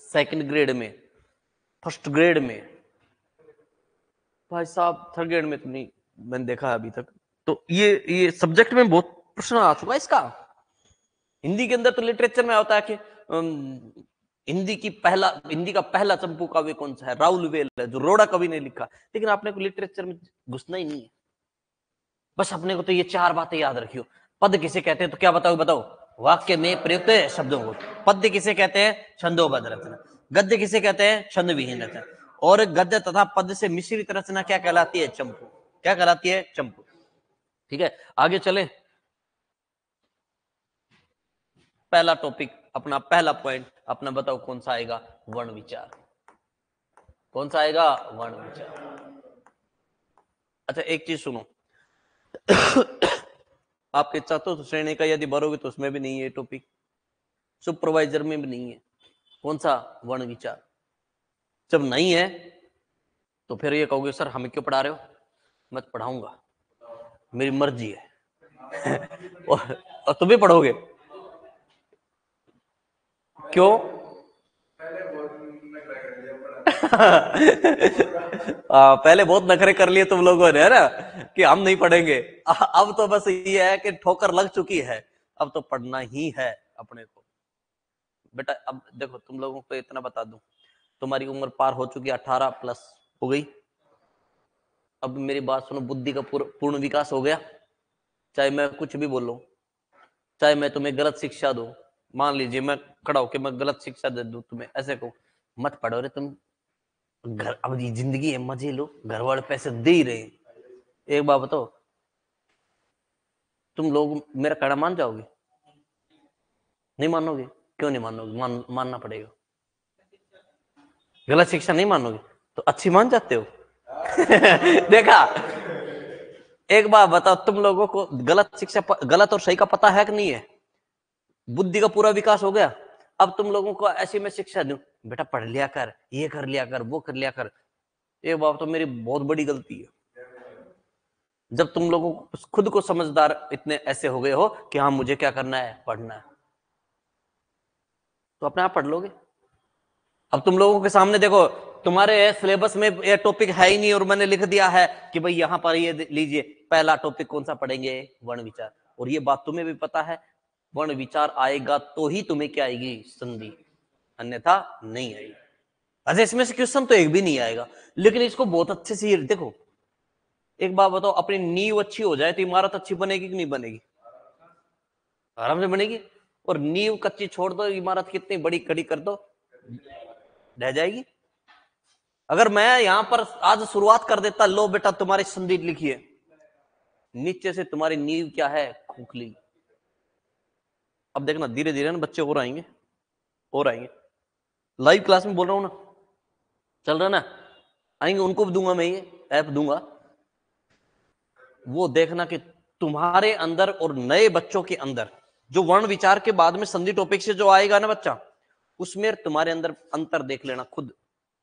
सेकंड ग्रेड में, फर्स्ट ग्रेड में, भाई साहब थर्ड ग्रेड में तो नहीं मैंने देखा है अभी तक। तो ये सब्जेक्ट में बहुत प्रश्न आ चुका है इसका। हिंदी के अंदर तो लिटरेचर में होता है कि हिंदी का पहला चंपू काव्य कौन सा है? राउल वेल है, जो रोड़ा कवि ने लिखा। लेकिन आपने को लिटरेचर में घुसना ही नहीं है। बस अपने को तो ये 4 बातें याद रखियो। पद किसे कहते हैं तो क्या बताओ, बताओ। वाक्य में प्रयुक्त शब्दों को। पद्य किसे कहते हैं? छंदोबद्ध रचना। गद्य किसे कहते हैं? छंद विहीन रचना। और गद्य तथा पद से मिश्रित रचना क्या कहलाती है? चंपू। क्या कहलाती है? चंपू। ठीक है, आगे चले। पहला टॉपिक अपना, पहला पॉइंट अपना बताओ कौन सा आएगा? वर्ण विचार। कौन सा आएगा? वर्ण विचार। अच्छा एक चीज सुनो, आपके चतुर्थ श्रेणी का यदि भरोगे तो उसमें भी नहीं है टॉपिक, सुपरवाइजर में भी नहीं है। कौन सा? वर्ण विचार। जब नहीं है तो फिर ये कहोगे सर हमें क्यों पढ़ा रहे हो? मैं तो पढ़ाऊंगा, मेरी मर्जी है। और तुम भी पढ़ोगे। क्यों? पहले बहुत नखरे कर लिए तुम लोगों ने, है ना, कि हम नहीं पढ़ेंगे। अब तो बस ये है कि ठोकर लग चुकी है, अब तो पढ़ना ही है अपने को। बेटा अब देखो, तुम लोगों को इतना बता दूं, तुम्हारी उम्र पार हो चुकी है, 18+ हो गई। अब मेरी बात सुनो, बुद्धि का पूर्ण विकास हो गया। चाहे मैं कुछ भी बोलूं, चाहे मैं तुम्हें गलत शिक्षा दूं, मान लीजिए मैं खड़ा होकर मैं गलत शिक्षा दे दूं तुम्हें, ऐसे को मत पढ़ो रे तुम, घर अब ये जिंदगी है, मजे लो, घर वाले पैसे दे ही रहे। एक बात बताओ, तुम लोग मेरा कहना मान जाओगे? नहीं मानोगे? क्यों नहीं मानोगे? मानना पड़ेगा। गलत शिक्षा नहीं मानोगे तो अच्छी मान जाते हो। देखा, एक बात बताओ, तुम लोगों को गलत शिक्षा, गलत और सही का पता है कि नहीं है? बुद्धि का पूरा विकास हो गया। अब तुम लोगों को ऐसी मैं शिक्षा दूं, बेटा पढ़ लिया कर, ये कर लिया कर, वो कर लिया कर। ये बात तो मेरी बहुत बड़ी गलती है। जब तुम लोगों को खुद को समझदार इतने ऐसे हो गए हो कि हाँ मुझे क्या करना है? पढ़ना है, तो अपने आप पढ़ लोगे। अब तुम लोगों के सामने देखो, तुम्हारे सिलेबस में ये टॉपिक है ही नहीं और मैंने लिख दिया है कि भाई यहां पर ये लीजिए, पहला टॉपिक कौन सा पढ़ेंगे? वर्ण विचार। और ये बात तुम्हें भी पता है, वर्ण विचार आएगा तो ही तुम्हें क्या आएगी? संधि, अन्यथा नहीं आएगी। अच्छा इसमें से क्वेश्चन तो एक भी नहीं आएगा, लेकिन इसको बहुत अच्छे से देखो। एक बात बताओ, अपनी नींव अच्छी हो जाए तो इमारत अच्छी बनेगी कि नहीं बनेगी? आराम से बनेगी। और नींव कच्ची छोड़ दो, इमारत कितनी बड़ी खड़ी कर दो, रह जाएगी। अगर मैं यहां पर आज शुरुआत कर देता, लो बेटा तुम्हारी संधि लिखिए, नीचे से तुम्हारी नींव क्या है? खोखली। अब देखना धीरे धीरे ना बच्चे और आएंगे, और आएंगे। लाइव क्लास में बोल रहा हूं ना, चल रहा ना, आएंगे, उनको भी दूंगा मैं, ये ऐप दूंगा। वो देखना कि तुम्हारे अंदर और नए बच्चों के अंदर जो वर्ण विचार के बाद में संधि टॉपिक से जो आएगा ना बच्चा, उसमें तुम्हारे अंदर अंतर देख लेना, खुद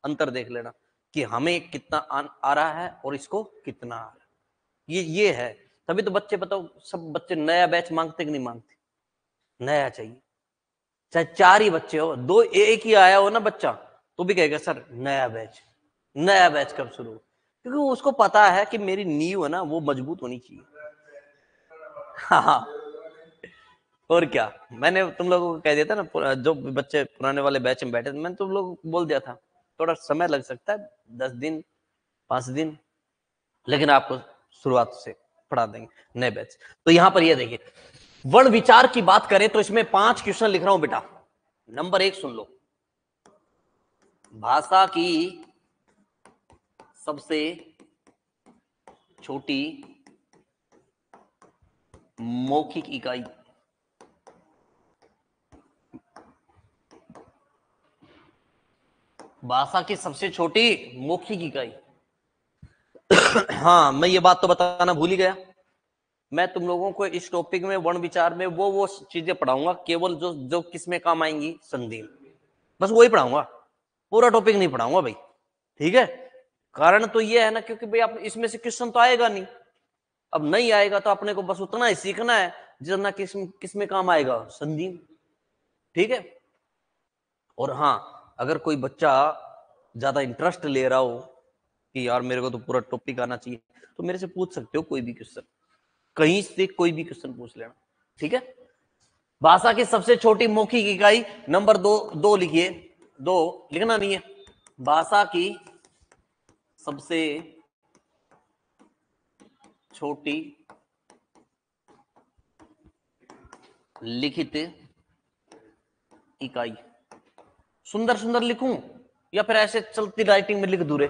अंतर देख लेना कि हमें कितना आ रहा है और इसको कितना आ रहा है। ये है। तभी तो बच्चे, बताओ, सब बच्चे नया बैच मांगते कि नहीं मांगते? नया चाहिए। चाहे 4 ही बच्चे हो, 2 एक ही आया हो ना बच्चा, तो भी कहेगा सर नया बैच। नया बैच कब शुरू? क्योंकि उसको पता है कि मेरी नींव है ना वो मजबूत होनी चाहिए। हाँ, और क्या। मैंने तुम लोगों को कह दिया था ना, जो बच्चे पुराने वाले बैच में बैठे थे, मैंने तुम लोग बोल दिया था थोड़ा समय लग सकता है, 10 दिन 5 दिन, लेकिन आपको शुरुआत से पढ़ा देंगे नए बैच। तो यहां पर ये देखिए, वर्ण विचार की बात करें तो इसमें 5 क्वेश्चन लिख रहा हूं बेटा। नंबर 1 सुन लो, भाषा की सबसे छोटी मौखिक इकाई। भाषा की सबसे छोटी मौखिक इकाई। हाँ, मैं ये बात तो बताना भूल ही गया। मैं तुम लोगों को इस टॉपिक में, वर्ण विचार में, वो चीजें पढ़ाऊंगा केवल जो जो किस में काम आएंगी? संधि। बस वही पढ़ाऊंगा, पूरा टॉपिक नहीं पढ़ाऊंगा भाई। ठीक है, कारण तो ये है ना, क्योंकि भाई आप इसमें से क्वेश्चन तो आएगा नहीं। अब नहीं आएगा तो अपने को बस उतना ही सीखना है जितना किस में काम आएगा? संधि। ठीक है। और हाँ, अगर कोई बच्चा ज्यादा इंटरेस्ट ले रहा हो कि यार मेरे को तो पूरा टॉपिक आना चाहिए, तो मेरे से पूछ सकते हो कोई भी क्वेश्चन, कहीं से कोई भी क्वेश्चन पूछ लेना। ठीक है। भाषा की सबसे छोटी मौखिक इकाई, नंबर 2 लिखिए, 2 लिखना नहीं है। भाषा की सबसे छोटी लिखित इकाई। सुंदर सुंदर लिखूं या फिर ऐसे चलती राइटिंग में लिख दूं रे?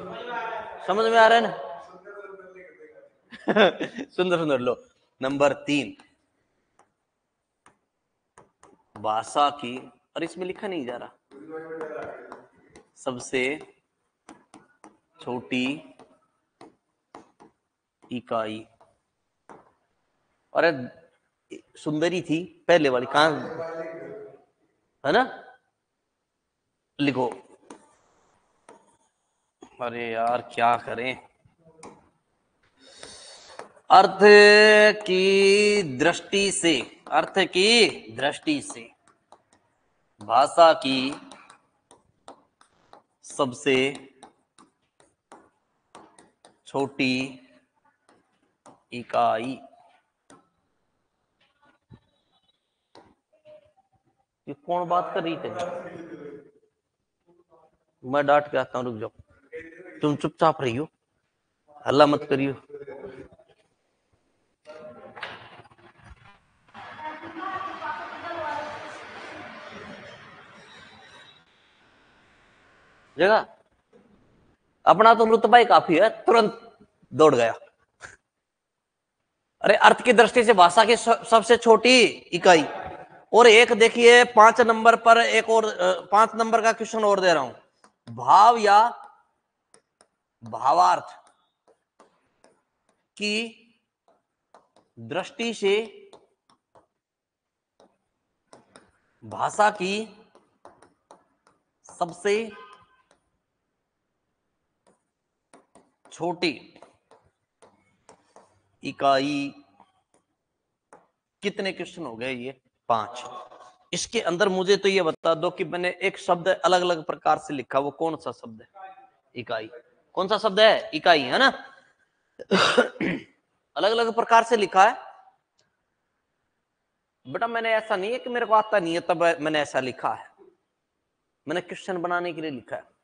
समझ में आ रहा है ना? सुंदर सुंदर लो। नंबर 3, भाषा की, और इसमें लिखा नहीं जा रहा, सबसे छोटी इकाई। अरे सुंदरी थी पहले वाली, कहां है ना? लिखो। अरे यार क्या करें। अर्थ की दृष्टि से, अर्थ की दृष्टि से भाषा की सबसे छोटी इकाई। ये कौन बात कर रही थी? मैं डांट के आता हूं, रुक जाओ। तुम चुपचाप रहियो, हल्ला मत करियो। जगह अपना तो रुतबा ही काफी है, तुरंत दौड़ गया। अरे अर्थ की दृष्टि से भाषा की सबसे छोटी इकाई। और एक देखिए 5 नंबर पर एक और 5 नंबर का क्वेश्चन और दे रहा हूं। भाव या भावार्थ की दृष्टि से भाषा की सबसे छोटी इकाई। कितने क्वेश्चन हो गए ये? 5। इसके अंदर मुझे तो ये बता दो कि मैंने एक शब्द अलग अलग प्रकार से लिखा, वो कौन सा शब्द है? इकाई। कौन सा शब्द है? इकाई, है ना? अलग अलग प्रकार से लिखा है बेटा। मैंने ऐसा नहीं है कि मेरे को आता नहीं है तब मैंने ऐसा लिखा है, मैंने क्वेश्चन बनाने के लिए लिखा है।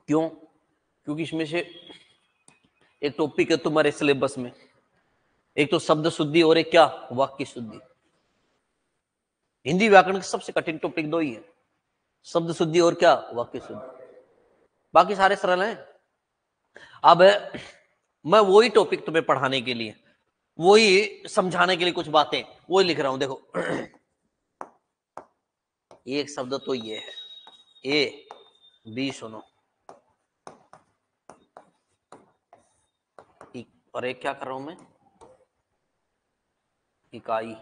क्यों? क्योंकि इसमें से एक टॉपिक है तुम्हारे सिलेबस में, एक तो शब्द शुद्धि और एक क्या? वाक्य शुद्धि। हिंदी व्याकरण के सबसे कठिन टॉपिक 2 ही है, शब्द शुद्धि और क्या? वाक्य शुद्धि। बाकी सारे सरल हैं। अब मैं वही टॉपिक तुम्हें पढ़ाने के लिए, वही समझाने के लिए कुछ बातें वही लिख रहा हूं। देखो एक शब्द तो ये है, ए बी सुनो, और एक क्या कर रहा हूं मैं? इकाई।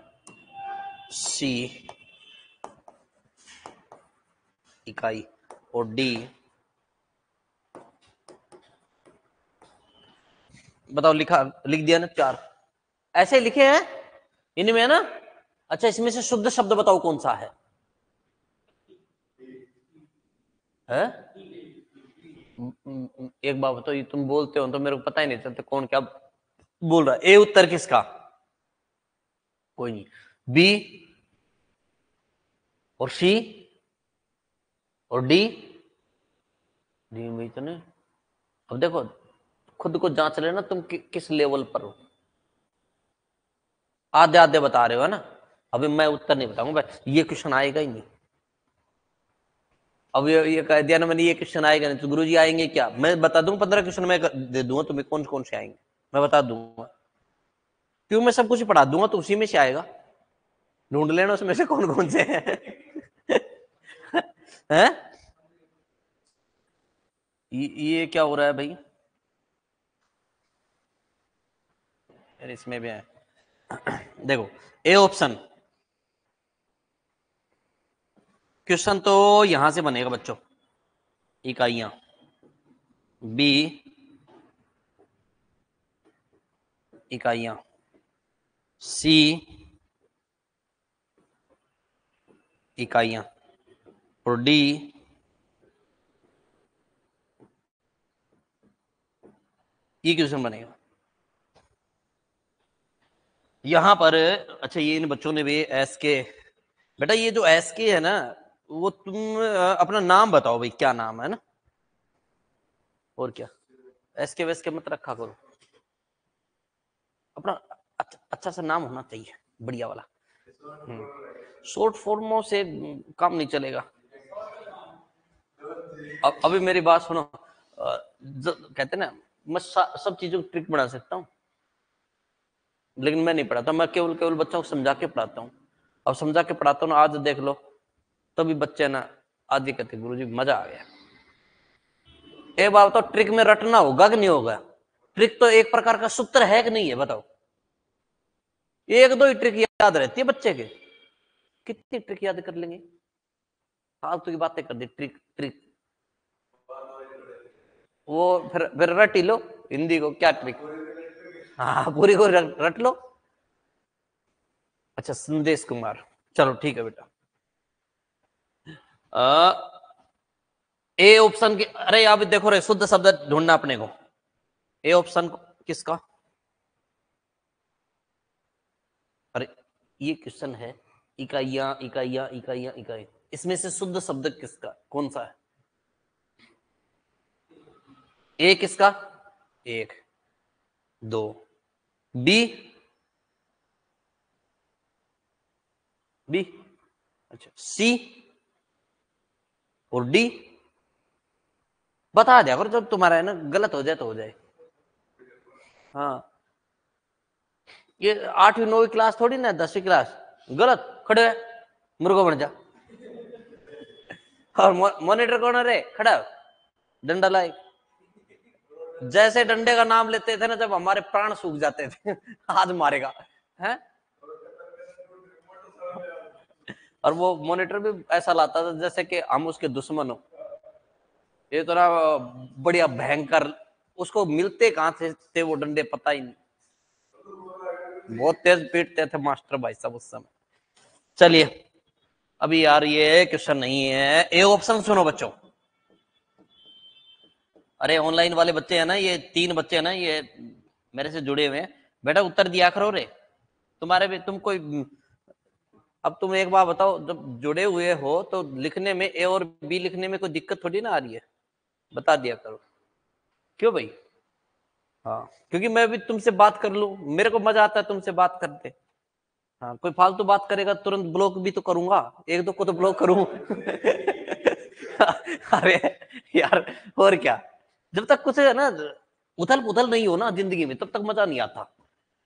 सी इकाई। और डी, बताओ लिखा, लिख दिया ना? 4 ऐसे लिखे हैं इनमें, है ना? अच्छा इसमें से शुद्ध शब्द बताओ कौन सा है? है? एक बात बताओ, ये तुम बोलते हो तो मेरे को पता ही नहीं चलता कौन क्या बोल रहा है। ए उत्तर किसका? कोई नहीं। बी और सी और डी, डी में तो नहीं। अब देखो खुद को जांच लेना तुम किस लेवल पर हो। आधे आधे बता रहे हो, है ना? अभी मैं उत्तर नहीं बताऊंगा भाई, ये क्वेश्चन आएगा ही नहीं। अब ये कह दिया ना मैंने, ये क्वेश्चन आएगा नहीं, तो गुरुजी आएंगे क्या? मैं बता दूंगा 15 क्वेश्चन मैं दे दूंगा तुम्हें, कौन कौन से आएंगे मैं बता दूंगा। क्यों? मैं सब कुछ पढ़ा दूंगा तो उसी में से आएगा, ढूंढ लेना उसमें से कौन कौन से हैं। हैं? ये क्या हो रहा है भाई? इसमें भी है। देखो ए ऑप्शन, क्वेश्चन तो यहां से बनेगा बच्चों, इकाइयां। बी इकाइयां। सी इकाइयां। और डी ये क्वेश्चन बनेगा यहां पर। अच्छा ये इन बच्चों ने भी एस के, बेटा ये जो एस के है ना, वो तुम अपना नाम बताओ भाई, क्या नाम है ना? और क्या? एस के वेस के मत रखा करो। अपना अच्छा सा नाम होना चाहिए, बढ़िया वाला। शॉर्ट फॉर्मों से काम नहीं चलेगा। अब अभी मेरी बात सुनो, कहते ना मैं सब चीजों को ट्रिक बना सकता हूँ, लेकिन मैं नहीं पढ़ाता, मैं केवल केवल बच्चों को समझा के पढ़ाता हूँ। अब समझा के पढ़ाता हूँ ना, आज देख लो तभी बच्चे ना आज ही कहते गुरुजी मजा आ गया। एक बात बताओ, ट्रिक में रटना होगा कि नहीं होगा? ट्रिक तो एक प्रकार का सूत्र है कि नहीं है, बताओ? एक दो ही ट्रिक याद रहती है बच्चे के, कितनी ट्रिक याद कर लेंगे? फालतू की बातें कर दी, ट्रिक ट्रिक। वो फिर रट ही लो, हिंदी को क्या ट्रिक? हाँ पूरी को रट लो। अच्छा संदेश कुमार, चलो ठीक है बेटा। ए ऑप्शन की, अरे आप देखो रे, शुद्ध शब्द ढूंढना अपने को। ए ऑप्शन किसका? अरे ये क्वेश्चन है, इकाइयां इकाइयां इकाइयां इकाई, इसमें से शुद्ध शब्द किसका, कौन सा है? ए किसका? एक, दो, बी, बी, अच्छा सी और डी। बता दिया करो, जब तुम्हारा है ना गलत हो जाए तो हो जाए। हाँ ये 8वीं 9वीं क्लास थोड़ी ना, 10वीं क्लास। गलत खड़े है, मुर्गो बन जा। और मॉनिटर कौन है रे, खड़ा डंडा लाए। जैसे डंडे का नाम लेते थे ना, जब हमारे प्राण सूख जाते थे आज मारेगा है। और वो मॉनिटर भी ऐसा लाता था जैसे कि हम उसके दुश्मन हो। ये तो ना बढ़िया भयंकर, उसको मिलते कहां थे वो डंडे पता ही नहीं। बहुत तेज पीटते थे मास्टर भाई साहब उस समय। चलिए अभी यार ये क्वेश्चन नहीं है, ए ऑप्शन सुनो बच्चों। अरे ऑनलाइन वाले बच्चे हैं ना, ये 3 बच्चे हैं ना, ये मेरे से जुड़े हुए हैं। बेटा उत्तर दिया करो रे, तुम्हारे भी तुम कोई, अब तुम एक बार बताओ, जब जुड़े हुए हो तो लिखने में ए और बी लिखने में कोई दिक्कत थोड़ी ना आ रही है, बता दिया करो। क्यों भाई? हाँ क्योंकि मैं भी तुमसे बात कर लूं, मेरे को मजा आता है तुमसे बात करते। हाँ कोई फालतू बात करेगा तुरंत ब्लॉक भी तो करूंगा, एक दो को तो ब्लॉक करूं। अरे यार, और क्या, जब तक कुछ है ना उथल पुथल नहीं हो ना जिंदगी में, तब तक मजा नहीं आता,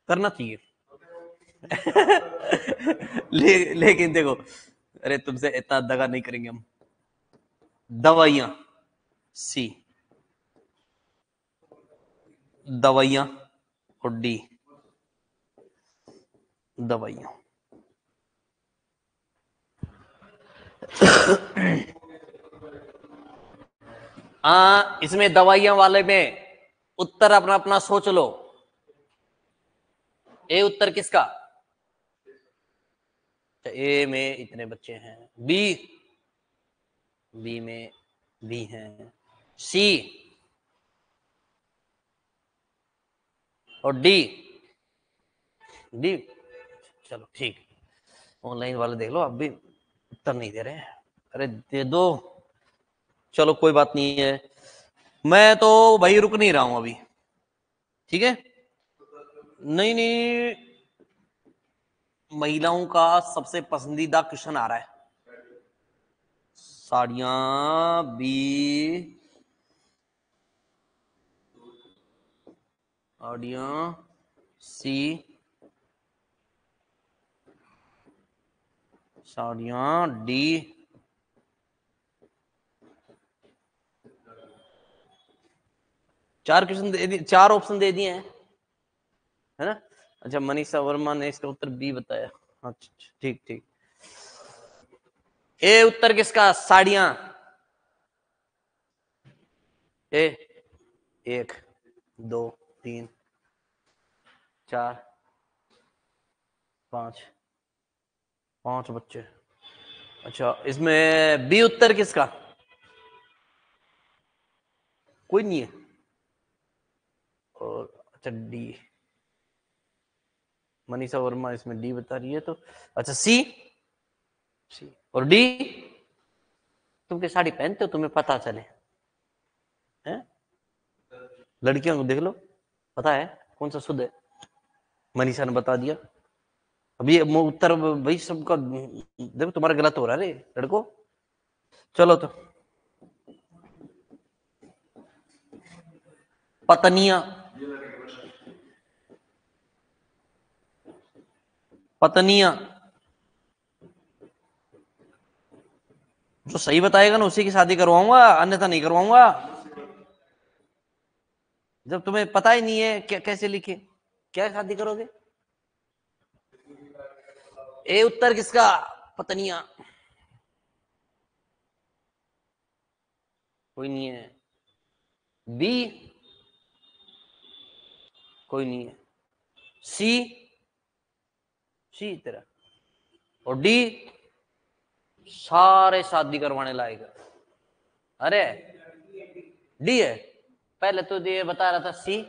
करना चाहिए। लेकिन देखो, अरे तुमसे इतना दगा नहीं करेंगे हम। दवाइयां, सी, दवाइयां और डी, दवाइयां। इसमें दवाइयां वाले में उत्तर अपना अपना सोच लो। ए उत्तर किसका? ए में इतने बच्चे हैं, बी, बी में बी हैं, सी और डी, डी। चलो ठीक, ऑनलाइन वाले देख लो, अब भी उत्तर नहीं दे रहे हैं। अरे दे दो, चलो कोई बात नहीं है, मैं तो भाई रुक नहीं रहा हूं अभी। ठीक है, नहीं नहीं, महिलाओं का सबसे पसंदीदा क्वेश्चन आ रहा है। साड़ियां बी, साड़ियां सी, साड़ियां डी, चार क्वेश्चन दे दिए, 4 ऑप्शन दे दिए हैं, है ना? अच्छा मनीषा वर्मा ने इसका उत्तर बी बताया। अच्छा ठीक ठीक। ए उत्तर किसका? साड़ियां। ए, 1 2 3 4 5, 5 बच्चे। अच्छा इसमें बी उत्तर किसका? कोई नहीं है। और अच्छा डी, मनीषा वर्मा इसमें डी बता रही है तो, अच्छा सी, सी और डी। तुम क्या साड़ी पहनते हो, तुम्हें पता चले हैं? लड़कियों को देख लो, पता है कौन सा शुद्ध है। मनीषा ने बता दिया। अब ये उत्तर भाई सबका देखो तुम्हारा गलत हो रहा है रे लड़को। चलो तो पत्नियां, पत्नियां जो सही बताएगा ना उसी की शादी करवाऊंगा, अन्यथा नहीं करवाऊंगा। जब तुम्हें पता ही नहीं है कैसे लिखे, क्या शादी करोगे? ए उत्तर किसका? पत्नियां। कोई नहीं है। बी कोई नहीं है। सी, सी तेरा। और डी सारे शादी करवाने लायक। अरे डी है। पहले तो ये बता रहा था सी।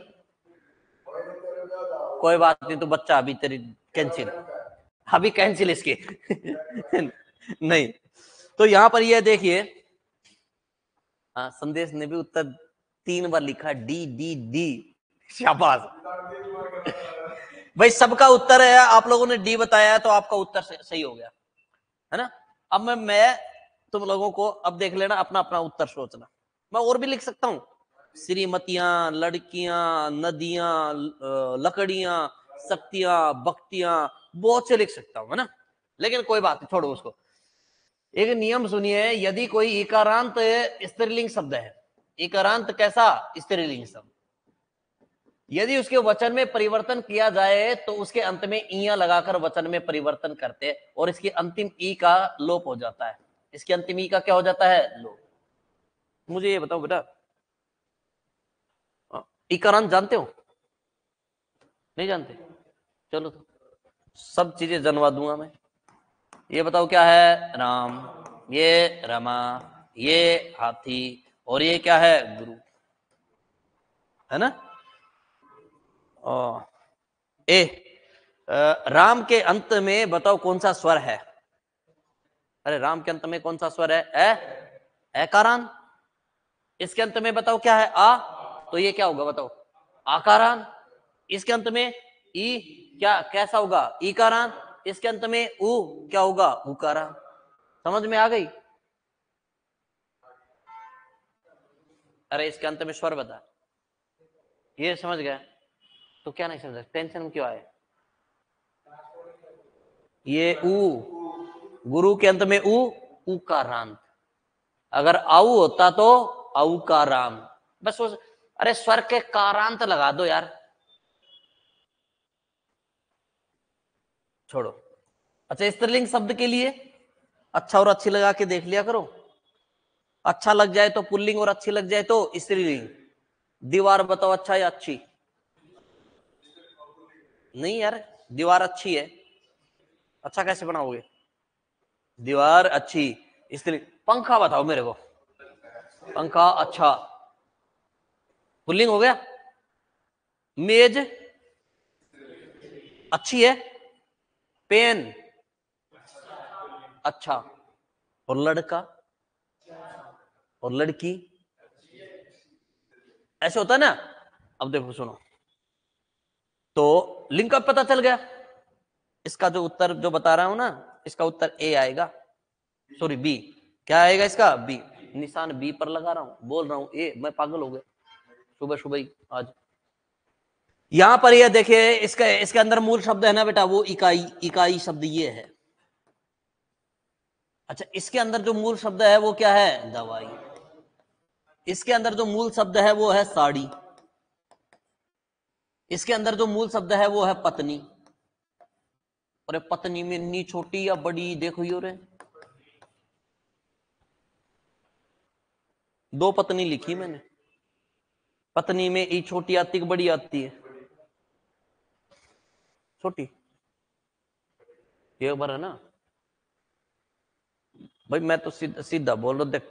कोई बात नहीं, तो बच्चा अभी तेरी कैंसिल, अभी कैंसिल इसकी नहीं। तो यहां पर ये देखिए, हाँ संदेश ने भी उत्तर 3 बार लिखा, डी डी डी। शाबाश भाई, सबका उत्तर है। आप लोगों ने डी बताया है तो आपका उत्तर सही हो गया है ना। अब मैं तुम लोगों को अब देख लेना, अपना अपना उत्तर सोचना। मैं और भी लिख सकता हूं, श्रीमतियां, लड़कियां, नदियां, लकड़ियां, शक्तियां, भक्तियां, बहुत से लिख सकता हूं है ना। लेकिन कोई बात नहीं, छोड़ो उसको। एक नियम सुनिए, यदि कोई इकारांत स्त्रीलिंग शब्द है, इकारांत कैसा? स्त्रीलिंग शब्द, यदि उसके वचन में परिवर्तन किया जाए तो उसके अंत में इया लगाकर वचन में परिवर्तन करते और इसकी अंतिम ई का लोप हो जाता है। इसकी अंतिम ई का क्या हो जाता है? लोप। मुझे ये बताओ बेटा, इकारांत जानते हो? नहीं जानते? चलो तो सब चीजें जनवा दूंगा मैं। ये बताओ क्या है? राम, ये रमा, ये हाथी, और ये क्या है? गुरु, है ना। ए राम के अंत में बताओ कौन सा स्वर है? अरे राम के अंत में कौन सा स्वर है? एकारान। इसके अंत में बताओ क्या है? आ, तो ये क्या होगा बताओ? आकारान। इसके अंत में ई, क्या कैसा होगा? ईकारान। इसके अंत में उ, क्या होगा? उकारान। समझ में आ गई? अरे इसके अंत में स्वर बता, ये समझ गया तो क्या नहीं समझ? टेंशन में क्यों आए? ये उ, गुरु के अंत में उ, उकारांत। अगर आऊ होता तो आऊ का राम। बस वो, अरे स्वर के कारांत लगा दो यार, छोड़ो। अच्छा, स्त्रीलिंग शब्द के लिए अच्छा और अच्छी लगा के देख लिया करो। अच्छा लग जाए तो पुल्लिंग और अच्छी लग जाए तो स्त्रीलिंग। दीवार बताओ, अच्छा या अच्छी? नहीं यार, दीवार अच्छी है, अच्छा कैसे बनाओगे? दीवार अच्छी, स्त्री। पंखा बताओ मेरे को, पंखा अच्छा, पुल्लिंग हो गया। मेज अच्छी है, पेन अच्छा, और लड़का और लड़की ऐसे होता है ना। अब देखो सुनो, तो लिंक अब पता चल गया। इसका जो उत्तर जो बता रहा हूं ना, इसका उत्तर ए आएगा, सॉरी बी। क्या आएगा इसका? बी। निशान बी पर लगा रहा हूं, बोल रहा हूं ए, मैं पागल हो गया सुबह सुबह ही आज। यहां पर ये देखिए, इसका इसके अंदर मूल शब्द है ना बेटा, वो इकाई, इकाई शब्द ये है। अच्छा, इसके अंदर जो मूल शब्द है वो क्या है? दवाई। इसके अंदर जो मूल शब्द है वो है साड़ी। इसके अंदर जो मूल शब्द है वो है पत्नी। और पत्नी में इतनी छोटी या बड़ी देखो यो रे, दो पत्नी लिखी मैंने। पत्नी में ई छोटी आती कि बड़ी आती है? छोटी। ये बार है ना भाई, मैं तो सीधा बोल रहा, देख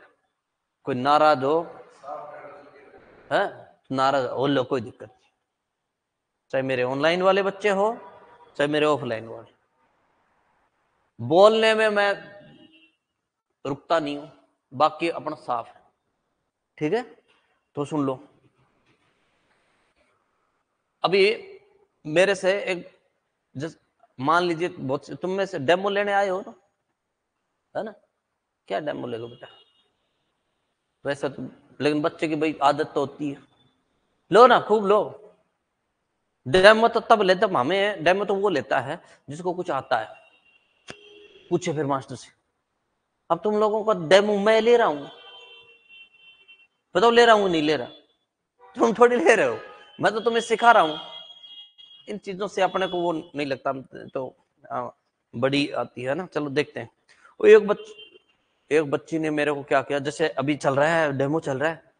कोई नाराज हो है, नाराज हो लो, कोई दिक्कत नहीं। चाहे मेरे ऑनलाइन वाले बच्चे हो, चाहे मेरे ऑफलाइन वाले, बोलने में मैं रुकता नहीं हूं, बाकी अपना साफ है। ठीक है, तो सुन लो। अभी मेरे से एक जैसे मान लीजिए बहुत तुम में से डेमो लेने आए हो ना, है ना, क्या डेमो लेगा बेटा वैसा तुम, लेकिन बच्चे की भाई आदत तो होती है, लो ना खूब लो। डेमो तो तब लेता, हमें डेमो तो वो लेता है जिसको कुछ आता है, पूछे फिर मास्टर से। अब तुम लोगों का डेमो मैं ले रहा हूं, बताओ ले रहा हूं नहीं ले रहा, तुम थोड़ी ले रहे हो, मैं तो तुम्हें सिखा रहा हूं। इन चीजों से अपने को वो नहीं लगता, तो बड़ी आती है ना। चलो देखते हैं। वो एक बच्ची ने मेरे को क्या किया, जैसे अभी चल रहा है डेमो चल रहा है,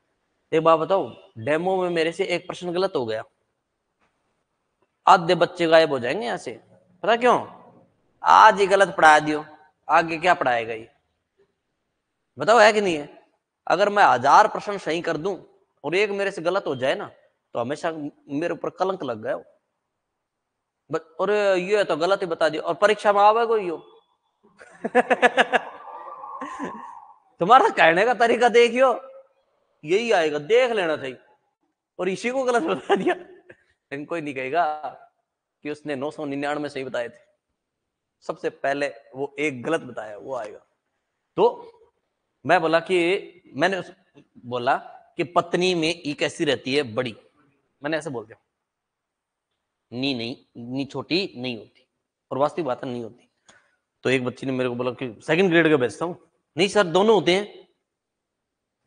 एक बात बताओ, डेमो में मेरे से एक प्रश्न गलत हो गया, आधे बच्चे गायब हो जाएंगे यहाँ से। पता क्यों? आज ही गलत पढ़ा दियो, आगे क्या पढ़ाएगा ये, बताओ है कि नहीं है? अगर मैं 1000 प्रश्न सही कर दूं और एक मेरे से गलत हो जाए ना, तो हमेशा मेरे ऊपर कलंक लग गया। और ये तो गलत ही बता दिया, और परीक्षा में आवे कोई यो तुम्हारा कहने का तरीका देखियो, यही आएगा, देख लेना चाहिए, और इसी को गलत बता दिया। लेकिन कोई नहीं कहेगा कि उसने 999 सही बताए थे, सबसे पहले वो एक गलत बताया, वो आएगा। तो मैं बोला कि मैंने बोला कि पत्नी में ई कैसी रहती है, बड़ी, मैंने ऐसे बोल दिया, नी नहीं, नी छोटी नहीं होती, और वास्तविक बात नहीं होती। तो एक बच्ची ने मेरे को बोला कि सेकंड ग्रेड का बेचता हूँ, नहीं सर दोनों होते हैं।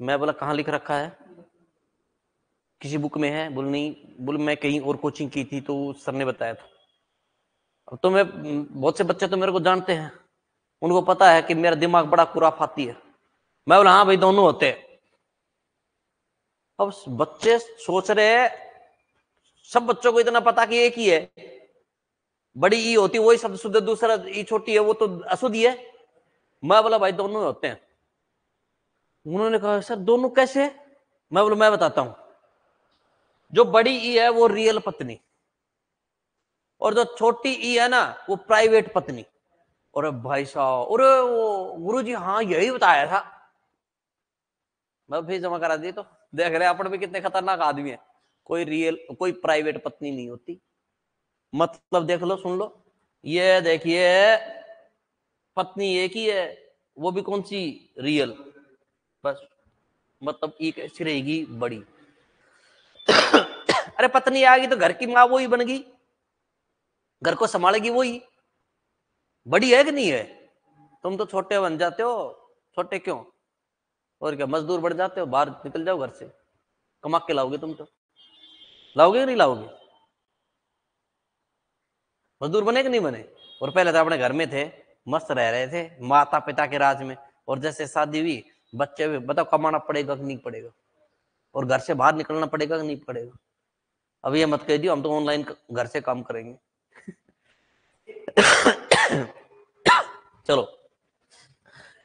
मैं बोला कहाँ लिख रखा है, किसी बुक में है? बोल नहीं, बोल मैं कहीं और कोचिंग की थी तो सर ने बताया था। अब तो मैं, बहुत से बच्चे तो मेरे को जानते हैं, उनको पता है कि मेरा दिमाग बड़ा खुराफाती है। मैं बोला हाँ भाई दोनों होते हैं। अब बच्चे सोच रहे हैं, सब बच्चों को इतना पता कि एक ही है, बड़ी ई होती वही शब्द शुद्ध, दूसरा ई छोटी है वो तो अशुद्ध है। मैं बोला भाई दोनों होते हैं। उन्होंने कहा सर दोनों कैसे? मैं बोला मैं बताता हूं, जो बड़ी ई है वो रियल पत्नी, और जो छोटी ई है ना वो प्राइवेट पत्नी। और भाई साहब, और वो गुरुजी हाँ यही बताया था। मैं फिर जमा करा दी, तो देख रहे अपन भी कितने खतरनाक आदमी है। कोई रियल, कोई प्राइवेट पत्नी नहीं होती, मतलब देख लो सुन लो, ये देखिए पत्नी एक ही है, वो भी कौन सी? रियल। बस, मतलब ये कैसी रहेगी? बड़ी। अरे पत्नी आ गई तो घर की माँ वही बन गई, घर को संभालेगी वही, बड़ी है कि नहीं है? तुम तो छोटे बन जाते हो। छोटे क्यों? और क्या, मजदूर बढ़ जाते हो, बाहर निकल जाओ घर से, कमा के लाओगे तुम तो, लाओगे कि नहीं लाओगे? मजदूर बने कि नहीं बने? और पहले तो अपने घर में थे, मस्त रह रहे थे माता पिता के राज में, और जैसे शादी हुई, बच्चे हुए, बताओ कमाना पड़ेगा कि नहीं पड़ेगा, और घर से बाहर निकलना पड़ेगा कि नहीं पड़ेगा? अब ये मत कह दियो हम तो ऑनलाइन घर से काम करेंगे। चलो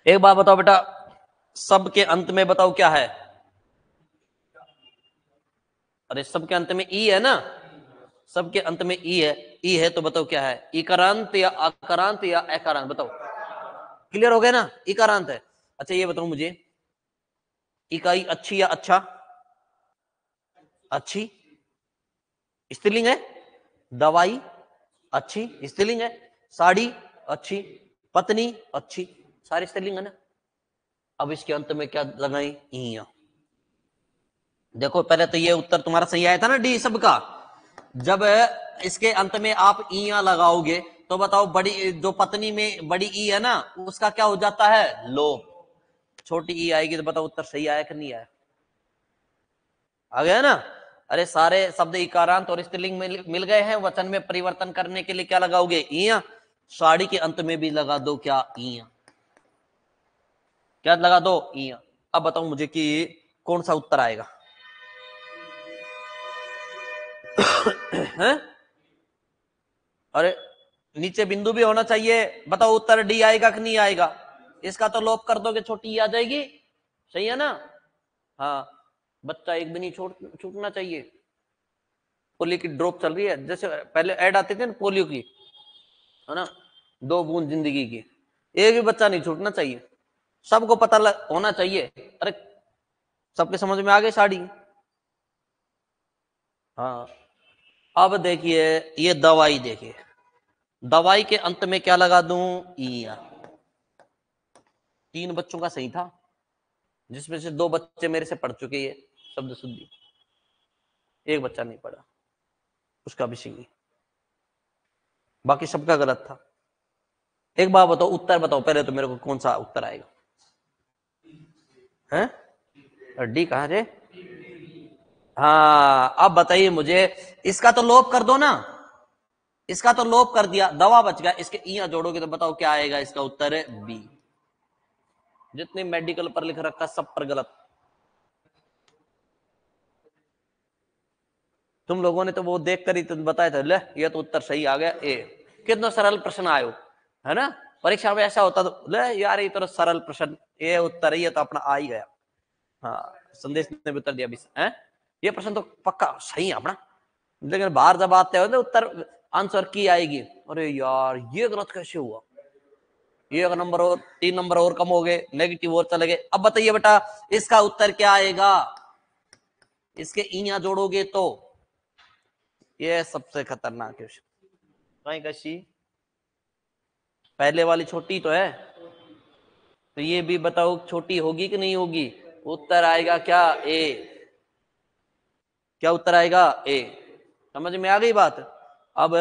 एक बात बताओ बेटा, सबके अंत में बताओ क्या है? अरे सबके अंत में ई है ना, सबके अंत में ई है, ई है तो बताओ क्या है? इकारांत या अकारांत या अकारांत, बताओ। क्लियर हो गया ना, इकारांत है। अच्छा ये बताओ मुझे, इकाई अच्छी या अच्छा? अच्छी स्त्रीलिंग है। दवाई अच्छी स्त्रीलिंग है। साड़ी अच्छी, पत्नी अच्छी, सारी स्त्रीलिंग है ना। अब इसके अंत में क्या लगाई? इया। देखो पहले तो ये उत्तर तुम्हारा सही आया था ना, डी सबका। जब इसके अंत में आप इया लगाओगे तो बताओ, बड़ी जो पत्नी में बड़ी ई है ना, उसका क्या हो जाता है? लोप। छोटी ई आएगी तो बताओ उत्तर सही आया कि नहीं आया? आ गया ना। अरे सारे शब्द इकारांत और स्त्रीलिंग में मिल गए हैं, वचन में परिवर्तन करने के लिए क्या लगाओगे? इया। साड़ी के अंत में भी लगा दो क्या? इया। क्या लगा दो? इया। अब बताओ मुझे कि कौन सा उत्तर आएगा? हैं? अरे नीचे बिंदु भी होना चाहिए, बताओ उत्तर डी आएगा कि नहीं आएगा? इसका तो लोप कर दोगे, छोटी आ जाएगी, सही है ना? हाँ, बच्चा एक भी नहीं छूटना चाहिए। पोलियो की ड्रॉप चल रही है, जैसे पहले ऐड आती थी ना पोलियो की, है ना, 2 बूंद जिंदगी की, एक भी बच्चा नहीं छूटना चाहिए, सबको पता होना चाहिए। अरे सबके समझ में आ गई साड़ी? हाँ। अब देखिए ये दवाई देखिए, दवाई के अंत में क्या लगा दूं? इया। 3 बच्चों का सही था, जिसमें से 2 बच्चे मेरे से पढ़ चुके ये शब्द शुद्धि, 1 बच्चा नहीं पढ़ा, उसका भी सही, बाकी सबका गलत था। एक बात बताओ, उत्तर बताओ पहले तो मेरे को, कौन सा उत्तर आएगा? हैं? डी कहां रे? हाँ, अब बताइए मुझे, इसका तो लोप कर दो ना, इसका तो लोप कर दिया, दवा बच गया, इसके इया जोड़ोगे तो बताओ क्या आएगा? इसका उत्तर है बी। जितने मेडिकल पर लिख रखा सब पर गलत। तुम लोगों ने तो वो देख कर ही तो बताया था, ले ये तो उत्तर सही आ गया, ए। कितना सरल प्रश्न आयो, है ना? परीक्षा में ऐसा होता तो ले यार ये तो सरल प्रश्न, ये उत्तर है, ये तो अपना आ ही गया। हाँ, संदेश ने भी उत्तर दिया भी है, ये प्रश्न तो पक्का सही है अपना। लेकिन बाहर जब आते हो तो उत्तर आंसर की आएगी, अरे यार ये गलत कैसे हुआ, ये एक नंबर और 3 नंबर और कम हो गए, नेगेटिव और चले गए। अब बताइए बेटा इसका उत्तर क्या आएगा? इसके इया जोड़ोगे तो ये सबसे खतरनाक क्वेश्चन। कशी पहले वाली छोटी तो है, तो ये भी बताओ छोटी होगी कि नहीं होगी? उत्तर आएगा क्या? ए। क्या उत्तर आएगा? ए। समझ में आ गई बात? अब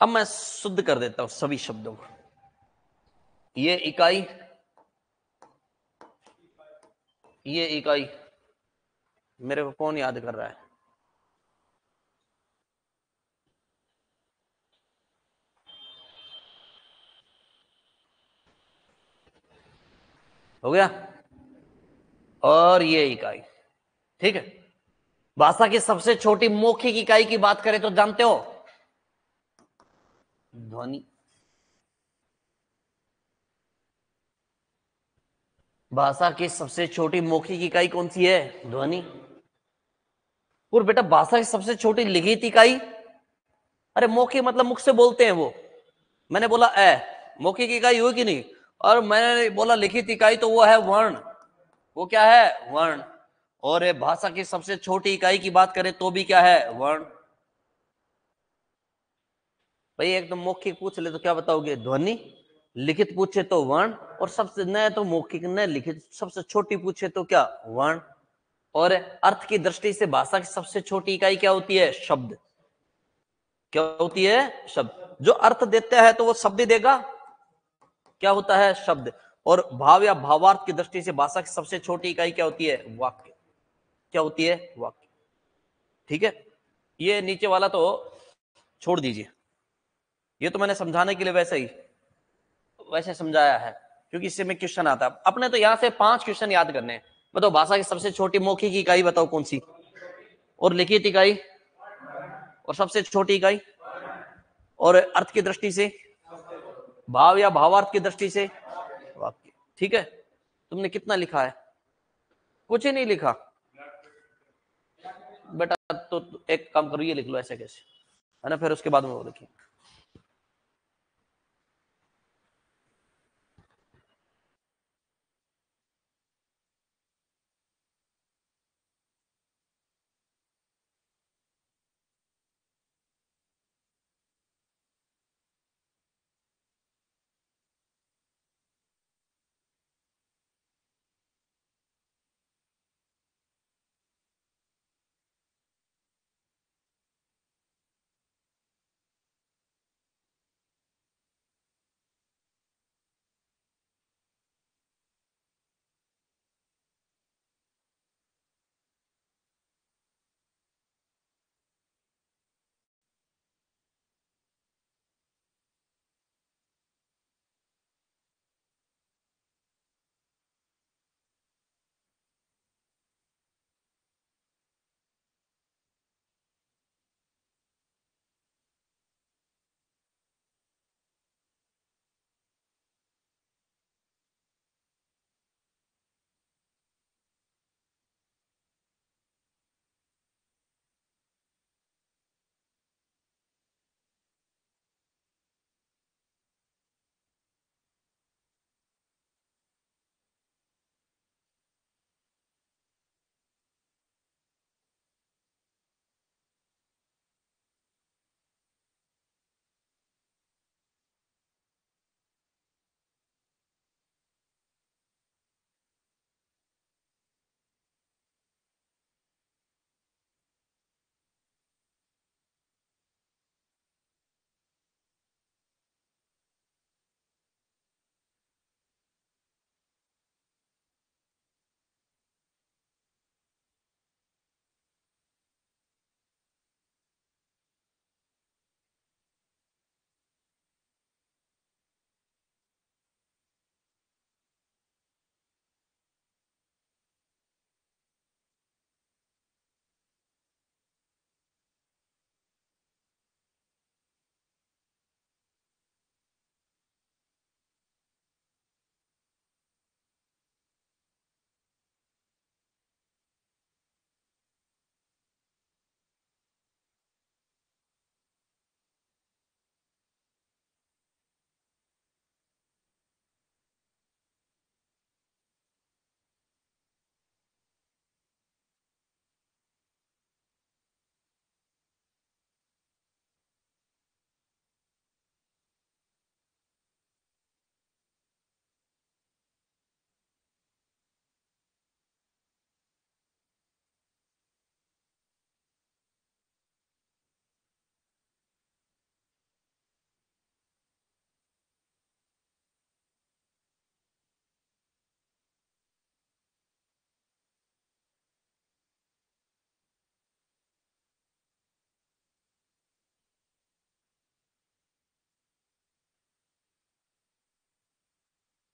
मैं शुद्ध कर देता हूं सभी शब्दों को। ये इकाई, ये इकाई, मेरे को कौन याद कर रहा है? हो गया? और ये इकाई, ठीक है। भाषा की सबसे छोटी मौखिक इकाई की बात करें तो जानते हो? ध्वनि। भाषा की सबसे छोटी मौखिक इकाई कौन सी है? ध्वनि। और बेटा भाषा की सबसे छोटी लिखित इकाई, अरे मौखिक मतलब मुख से बोलते हैं वो, मैंने बोला ए, मौखिक इकाई हुई कि नहीं? और मैंने बोला लिखित इकाई, तो वो है वर्ण। वो क्या है? वर्ण। और भाषा की सबसे छोटी इकाई की बात करें तो भी क्या है? वर्ण। भाई एकदम मौखिक पूछ ले तो क्या बताओगे? ध्वनि। लिखित पूछे तो वर्ण, और सबसे न तो मौखिक न लिखित, सबसे छोटी पूछे तो क्या? वर्ण। और अर्थ की दृष्टि से भाषा की सबसे छोटी इकाई क्या होती है? शब्द। क्या होती है? शब्द। जो अर्थ देता है तो वो शब्द ही देगा, क्या होता है? शब्द। और भाव या भावार्थ की दृष्टि से भाषा की सबसे छोटी इकाई क्या होती है? वाक्य। क्या होती है? वाक्य। ठीक है, ये नीचे वाला तो छोड़ दीजिए, ये तो मैंने समझाने के लिए वैसे समझाया है, क्योंकि इससे में क्वेश्चन आता है। अपने तो यहां से 5 क्वेश्चन याद करने हैं। बताओ भाषा की सबसे छोटी मौखिक इकाई बताओ कौन सी, और लिखित इकाई, और सबसे छोटी इकाई, और अर्थ की दृष्टि से, भाव या भावार्थ की दृष्टि से, वाक्य। ठीक है, तुमने कितना लिखा है? कुछ ही नहीं लिखा बेटा, तो एक काम करो, ये लिख लो ऐसे कैसे, है ना, फिर उसके बाद में वो लिखिए।